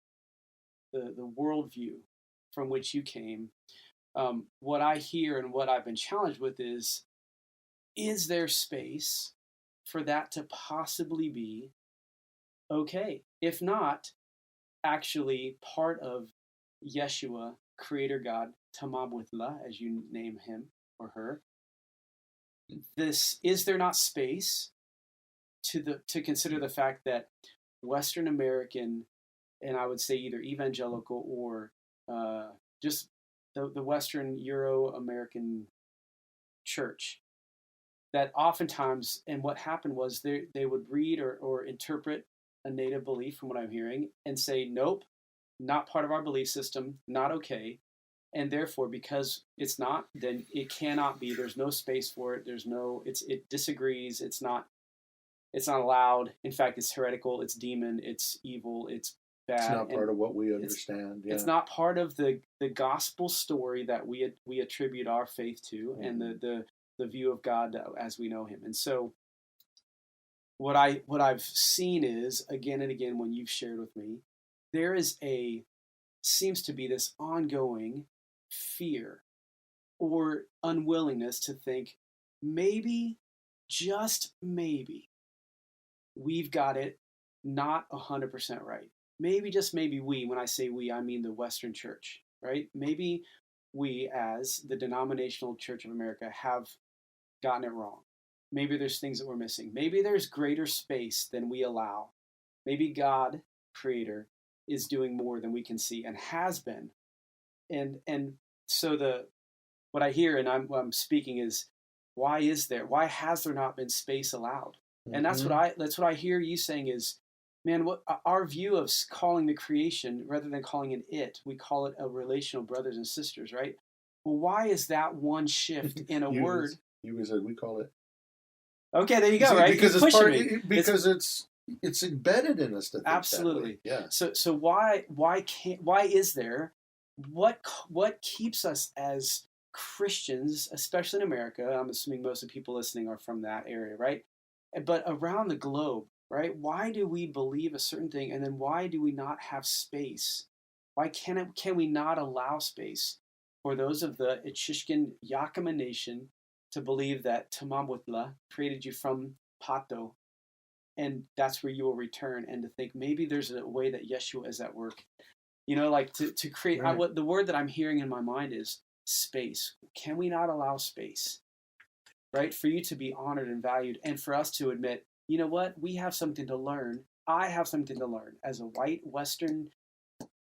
the worldview from which you came, what I hear and what I've been challenged with is there space for that to possibly be okay? If not, actually part of Yeshua, Creator God, Tamab Withla, as you name him or her, is there not space to consider the fact that Western American, and I would say either evangelical or just the Western Euro-American church, that oftentimes, and what happened was they would read or interpret a native belief from what I'm hearing and say, nope, not part of our belief system, not okay. And therefore, because it's not, then it cannot be. There's no space for it. It disagrees. It's not allowed. In fact, it's heretical. It's demon. It's evil. It's bad. It's not part of what we understand. It's not part of the gospel story that we attribute our faith to, and the view of God as we know him. And so what I've seen is, again and again, when you've shared with me, there seems to be this ongoing fear or unwillingness to think, maybe, just maybe, we've got it not 100% right. Maybe, just maybe, when I say we, I mean the Western church, right? Maybe we, as the denominational Church of America, have gotten it wrong. Maybe there's things that we're missing. Maybe there's greater space than we allow. Maybe God, Creator, is doing more than we can see and has been. And so what I hear and I'm speaking is, why has there not been space allowed? Mm-hmm. And that's what I hear you saying is, man, what our view of calling the creation, rather than calling it, we call it a relational brothers and sisters, right? Well, why is that one shift in a word? You said we call it. Okay, there you go, right? Because it's embedded in us to think absolutely. That way. Yeah. So why is there what keeps us as Christians, especially in America? I'm assuming most of the people listening are from that area, right? But around the globe, right? Why do we believe a certain thing, and then why do we not have space? Why can we not allow space for those of the Ichishkin Yakama nation to believe that Tamamwitla created you from Pato, and that's where you will return, and to think maybe there's a way that Yeshua is at work. Like to create, right. What the word that I'm hearing in my mind is space. Can we not allow space, right? For you to be honored and valued, and for us to admit, you know what? We have something to learn. I have something to learn as a white Western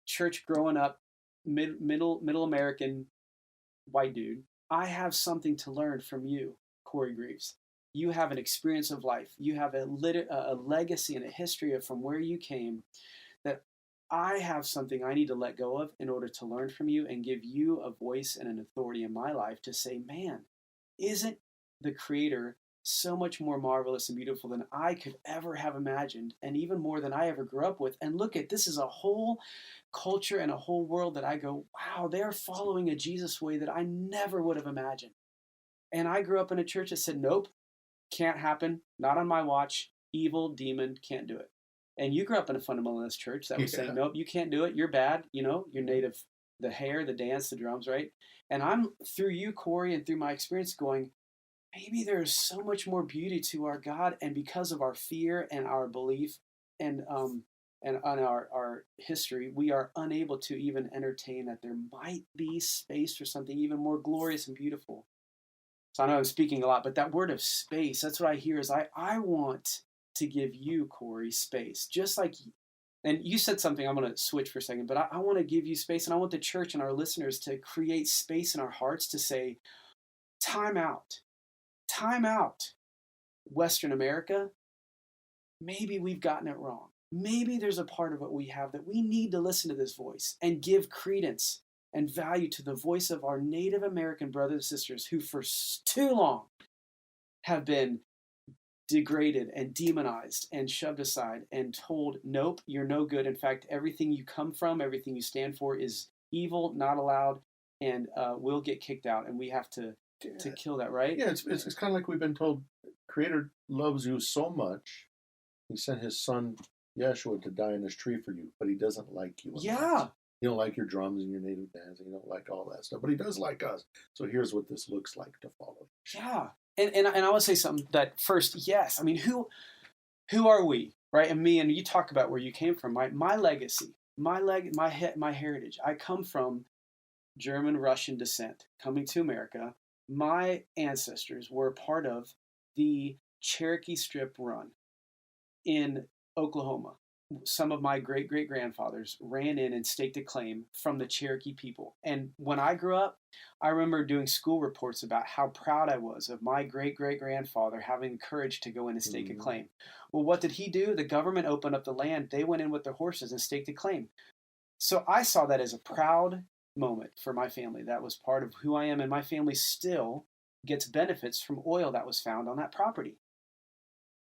church growing up, middle American white dude. I have something to learn from you, Corey Greaves. You have an experience of life. You have a legacy and a history of from where you came, that I have something I need to let go of in order to learn from you and give you a voice and an authority in my life to say, man, isn't the Creator so much more marvelous and beautiful than I could ever have imagined, and even more than I ever grew up with? And look at, this is a whole culture and a whole world that I go, wow, they're following a Jesus way that I never would have imagined. And I grew up in a church that said, nope, can't happen, not on my watch, evil, demon, can't do it. And you grew up in a fundamentalist church that was saying, Yeah. nope, you can't do it. You're bad. You're Native, the hair, the dance, the drums, right? And I'm through you, Corey, and through my experience going, maybe there's so much more beauty to our God. And because of our fear and our belief and on our history, we are unable to even entertain that there might be space for something even more glorious and beautiful. So I know I'm speaking a lot, but that word of space, that's what I hear is I want to give you, Corey, space. Just like, and you said something, I'm going to switch for a second, but I want to give you space, and I want the church and our listeners to create space in our hearts to say, time out, Western America. Maybe we've gotten it wrong. Maybe there's a part of what we have that we need to listen to this voice and give credence and value to the voice of our Native American brothers and sisters who for too long have been degraded and demonized and shoved aside and told, nope, you're no good. In fact, everything you come from, everything you stand for is evil, not allowed, and will get kicked out. And we have to kill that, right? Yeah, it's kind of like we've been told, Creator loves you so much, he sent his son Yeshua to die on this tree for you, but he doesn't like you. Yeah. He don't like your drums and your native dancing. He don't like all that stuff, but he does like us. So here's what this looks like to follow. Yeah. And I want to say something that first, yes. I mean, who are we, right? And me, and you talk about where you came from. My legacy, my heritage. I come from German Russian descent, coming to America. My ancestors were part of the Cherokee Strip run in Oklahoma. Some of my great-great-grandfathers ran in and staked a claim from the Cherokee people. And when I grew up, I remember doing school reports about how proud I was of my great-great-grandfather having the courage to go in and stake a claim. Well, what did he do? The government opened up the land. They went in with their horses and staked a claim. So I saw that as a proud moment for my family. That was part of who I am, and my family still gets benefits from oil that was found on that property.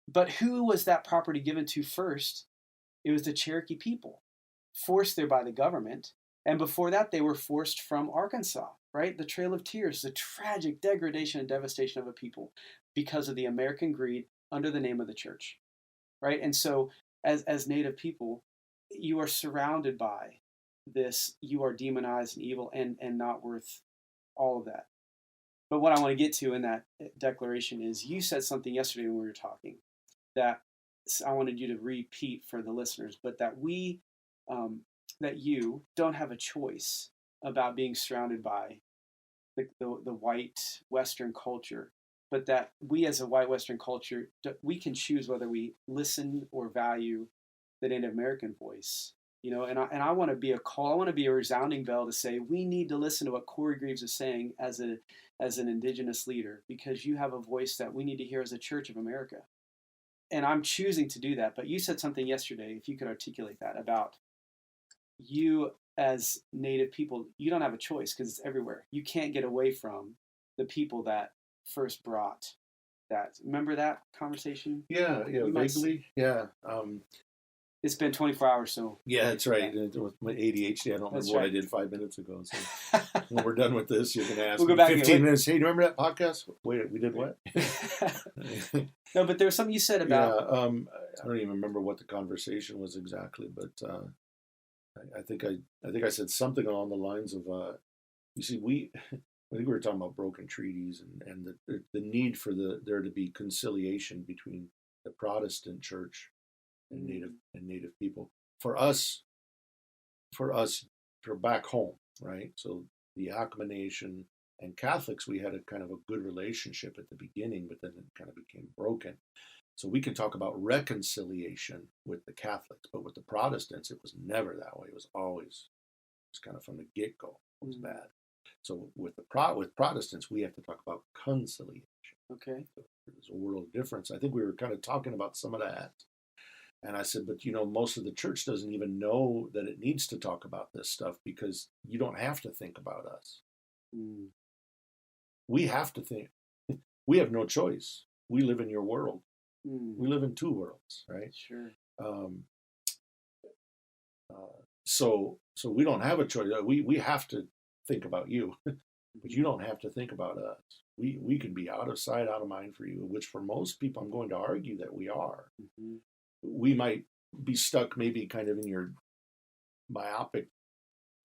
But who was that property given to first? It was the Cherokee people, forced there by the government. And before that, they were forced from Arkansas, right? The Trail of Tears, the tragic degradation and devastation of a people because of the American greed under the name of the church, right? And so as Native people, you are surrounded by this, you are demonized and evil and not worth all of that. But what I want to get to in that declaration is you said something yesterday when we were talking that I wanted you to repeat for the listeners, but that that you don't have a choice about being surrounded by the white Western culture, but that we as a white Western culture, we can choose whether we listen or value the Native American voice. And I want to be I want to be a resounding bell to say we need to listen to what Corey Greaves is saying as an Indigenous leader, because you have a voice that we need to hear as a Church of America. And I'm choosing to do that. But you said something yesterday, if you could articulate that, about you as Native people, you don't have a choice because it's everywhere. You can't get away from the people that first brought that. Remember that conversation? Yeah, vaguely. Yeah. It's been 24 hours, so. Yeah, that's right. With my ADHD, I don't remember what I did 5 minutes ago. So when we're done with this, you're going to ask we'll me go back 15 minutes. Hey, do you remember that podcast? Wait, we did what? No, but there was something you said about. Yeah, I don't even remember what the conversation was exactly, but I think I said something along the lines of, you see, I think we were talking about broken treaties and the need for there to be conciliation between the Protestant church and native people. For us, back home, right? So the Yakama Nation and Catholics, we had a kind of a good relationship at the beginning, but then it kind of became broken. So we can talk about reconciliation with the Catholics, but with the Protestants, it was never that way. It was kind of from the get-go. It was bad. So with Protestants, we have to talk about conciliation. Okay. So there's a world of difference. I think we were kind of talking about some of that. And I said, but most of the church doesn't even know that it needs to talk about this stuff because you don't have to think about us. We have to think. We have no choice. We live in your world. We live in two worlds, right? Sure. So we don't have a choice. We have to think about you, but you don't have to think about us. We can be out of sight, out of mind for you, which for most people, I'm going to argue that we are. We might be stuck maybe kind of in your myopic,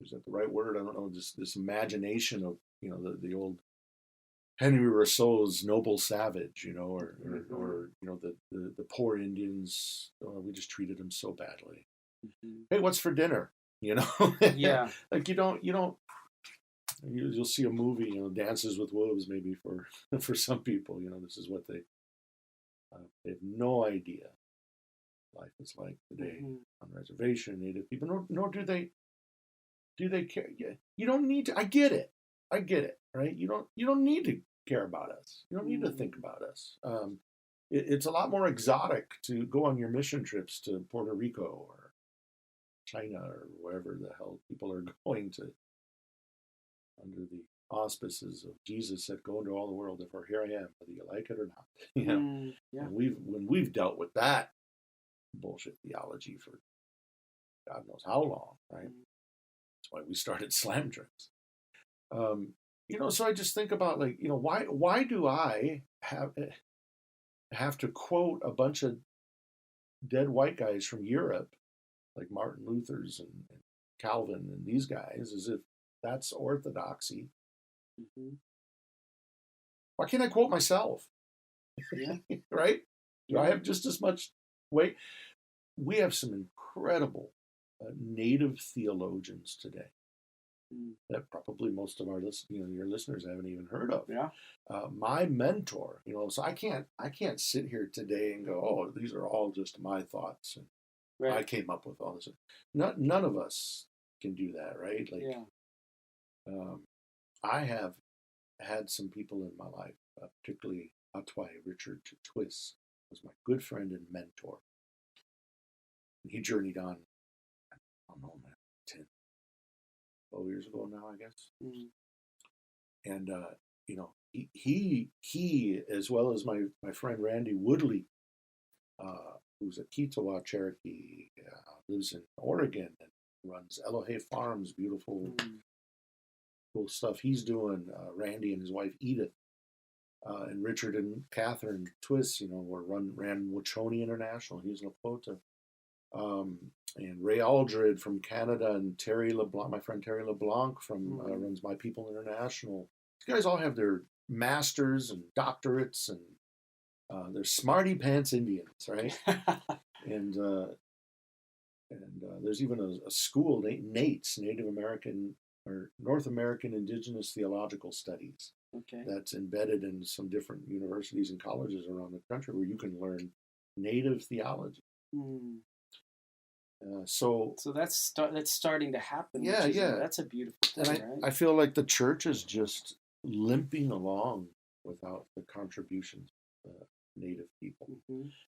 is that the right word? I don't know, this imagination of, the old Henry Rousseau's Noble Savage, or the poor Indians, we just treated them so badly. Hey, what's for dinner? Yeah. Like you'll see a movie, Dances with Wolves, maybe for some people, this is what they have no idea life is like today on reservation, Native people, nor do they care. You don't need to. I get it, right? You don't need to care about us. You don't need to think about us. It's a lot more exotic to go on your mission trips to Puerto Rico or China or wherever the hell people are going to, under the auspices of Jesus said, "Go into all the world, therefore here I am, whether you like it or not." Yeah. And when we've dealt with that bullshit theology for God knows how long, right? That's why we started Slam Trips. So I just think about, like, why do I have to quote a bunch of dead white guys from Europe, like Martin Luther's and Calvin and these guys, as if that's orthodoxy? Why can't I quote myself? Yeah. Right? Do I have just as much weight? We have some incredible native theologians today that probably most of our your listeners haven't even heard of. Yeah. My mentor, so I can't sit here today and go, oh, these are all just my thoughts and Right. I came up with all this. None of us can do that, right? Like, I have had some people in my life, particularly Atwai Richard Twiss was my good friend and mentor. And he journeyed on, I don't know, man, 10, 12 years ago now, I guess. And, he, as well as my friend Randy Woodley, who's a Kitawa Cherokee, lives in Oregon and runs Elohe Farms, beautiful, cool stuff he's doing. Randy and his wife Edith, and Richard and Catherine Twiss, ran Wachoni International. He's Lakota. And Ray Aldred from Canada, and Terry LeBlanc, my friend Terry LeBlanc runs My People International. These guys all have their masters and doctorates, and they're smarty pants Indians, right? and there's even a school, NATES, Native American or North American Indigenous Theological Studies. Okay. That's embedded in some different universities and colleges around the country where you can learn native theology. So that's starting to happen. Yeah. That's a beautiful thing, and right? I feel like the church is just limping along without the contributions of Native people,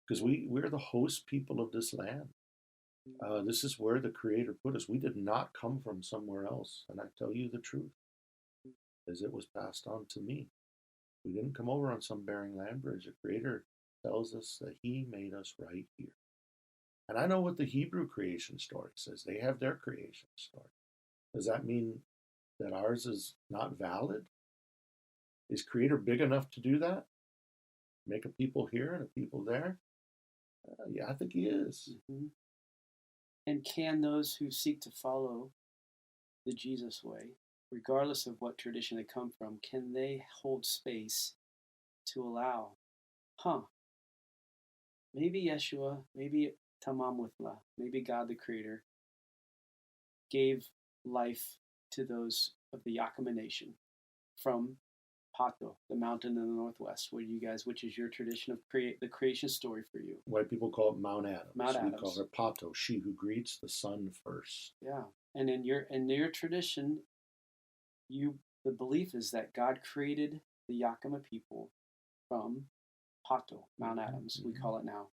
because we're the host people of this land. This is where the Creator put us. We did not come from somewhere else, and I tell you the truth, as it was passed on to me. We didn't come over on some barren land bridge. The Creator tells us that He made us right here. And I know what the Hebrew creation story says. They have their creation story. Does that mean that ours is not valid? Is Creator big enough to do that? Make a people here and a people there? Yeah, I think He is. And can those who seek to follow the Jesus way, regardless of what tradition they come from, can they hold space to allow, maybe Yeshua, maybe Tamamwithla, maybe God the Creator, gave life to those of the Yakama Nation from Pato, the mountain in the northwest, which is your tradition of the creation story for you. White people call it Mount Adams. Mount Adams. We call her Pato, she who greets the sun first. Yeah, and in your tradition, the belief is that God created the Yakama people from Pato, Mount Adams, we call it now.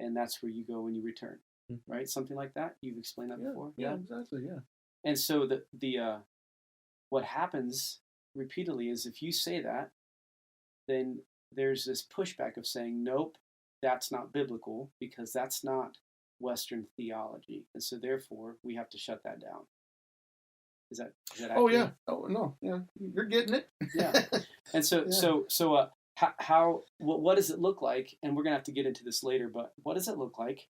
And that's where you go when you return, right? Something like that. You've explained that before. Yeah, exactly. Yeah. And so the what happens repeatedly is if you say that, then there's this pushback of saying, nope, that's not biblical because that's not Western theology, and so therefore we have to shut that down. Is that accurate? Oh yeah. Oh no. Yeah, you're getting it. Yeah. And so what does it look like? And we're gonna have to get into this later, but what does it look like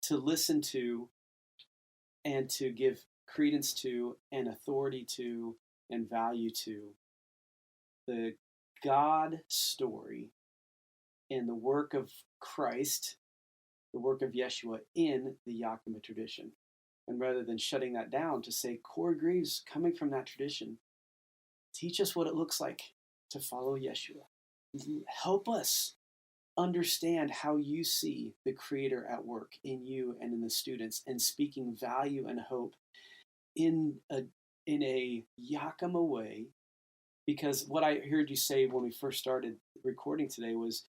to listen to and to give credence to and authority to and value to the God story and the work of Christ, the work of Yeshua in the Yakama tradition. And rather than shutting that down, to say, Corey Greaves, coming from that tradition, teach us what it looks like to follow Yeshua. Help us understand how you see the Creator at work in you and in the students, and speaking value and hope in a Yakama way. Because what I heard you say when we first started recording today was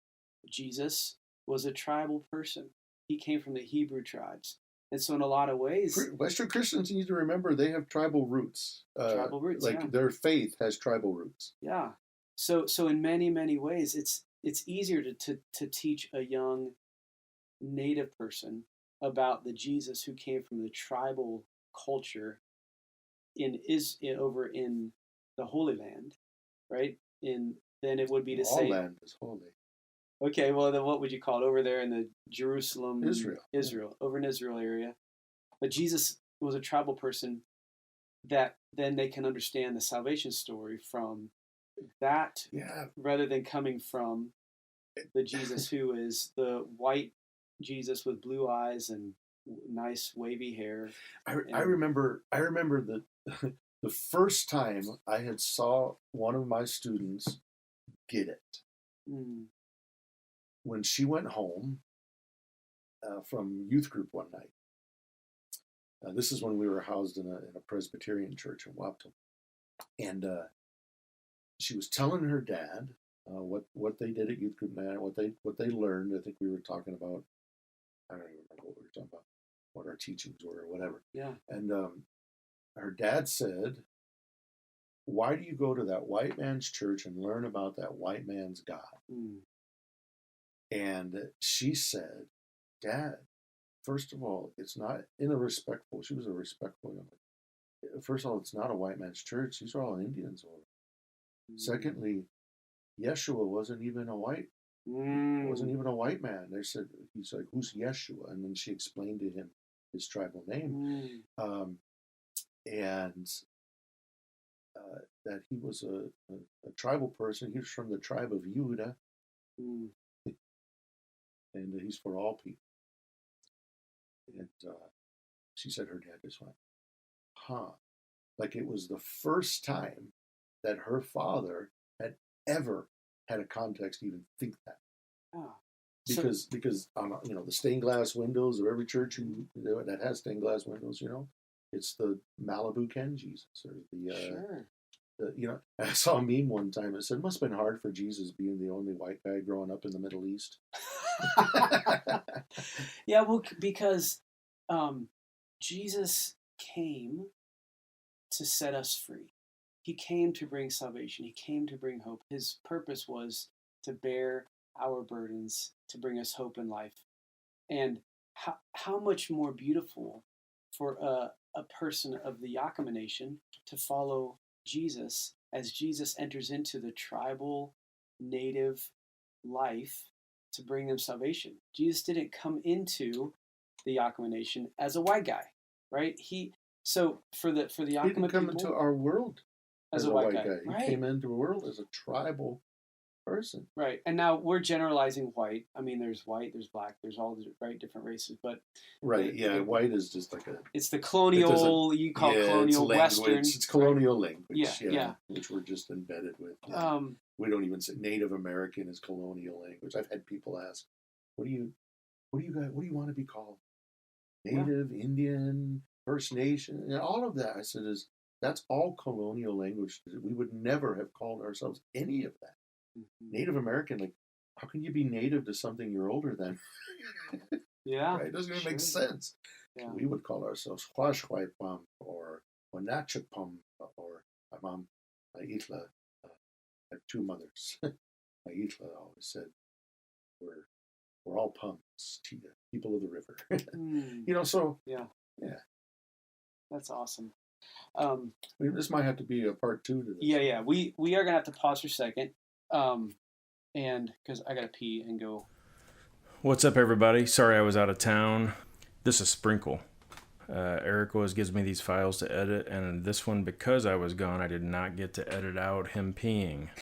Jesus was a tribal person. He came from the Hebrew tribes. And so in a lot of ways, Western Christians need to remember they have tribal roots. Tribal roots, like their faith has tribal roots. Yeah. So in many, many ways, it's easier to teach a young Native person about the Jesus who came from the tribal culture over in the Holy Land, right? Then it would be to all say land is holy. Okay, well then what would you call it over there in the Jerusalem, Israel, over in Israel area? But Jesus was a tribal person that then they can understand the salvation story from that, rather than coming from the Jesus who is the white Jesus with blue eyes and nice wavy hair. I remember the the first time I had saw one of my students get it. When she went home from youth group one night. This is when we were housed in a Presbyterian church in Wapton. And she was telling her dad what they did at youth group night, what they learned. I think we were talking about, I don't even remember what we were talking about, what our teachings were or whatever. Yeah. And her dad said, "Why do you go to that white man's church and learn about that white man's God?" And she said, "Dad, first of all, it's not in a respectful," she was a respectful young lady. "First of all, it's not a white man's church. These are all Indians over. Secondly, Yeshua wasn't even a white man." They said, he's like, "Who's Yeshua?" And then she explained to him his tribal name. And that he was a tribal person. He was from the tribe of Judah. And he's for all people. And she said her dad just went, "Huh." Like it was the first time that her father had ever had a context to even think that. Because the stained glass windows of every church that has stained glass windows, it's the Malibu Ken Jesus, or I saw a meme one time. It said, "Must have been hard for Jesus being the only white guy growing up in the Middle East." Yeah, well, because Jesus came to set us free. He came to bring salvation. He came to bring hope. His purpose was to bear our burdens, to bring us hope in life. And how much more beautiful for a person of the Yakama Nation to follow Jesus as Jesus enters into the tribal native life to bring them salvation. Jesus didn't come into the Yakama Nation as a white guy, right? So for the Yakama he didn't come people, into our world as a white guy. Right. He came into the world as a tribal person. Right. And now we're generalizing white. I mean, there's white, there's black, there's all the different races, but white is just like it's the colonial, you call colonial Western. It's colonial language, yeah, which we're just embedded with. We don't even say Native American is colonial language. I've had people ask, what do you want to be called? Native, Indian, First Nation, all of that. I said, that's all colonial language. We would never have called ourselves any of that. Native American, like, how can you be native to something you're older than? Yeah. Right? It doesn't even make sense. Yeah. We would call ourselves Huashwaipam or Wanachapam or my mom, Maitla, had two mothers. Maitla always said, we're all Pums, people of the river. So. Yeah. That's awesome. This might have to be a part 2 to this. Yeah. We are going to have to pause for a second. And because I got to pee and go. What's up, everybody? Sorry I was out of town. This is Sprinkle. Eric always gives me these files to edit, and this one, because I was gone, I did not get to edit out him peeing.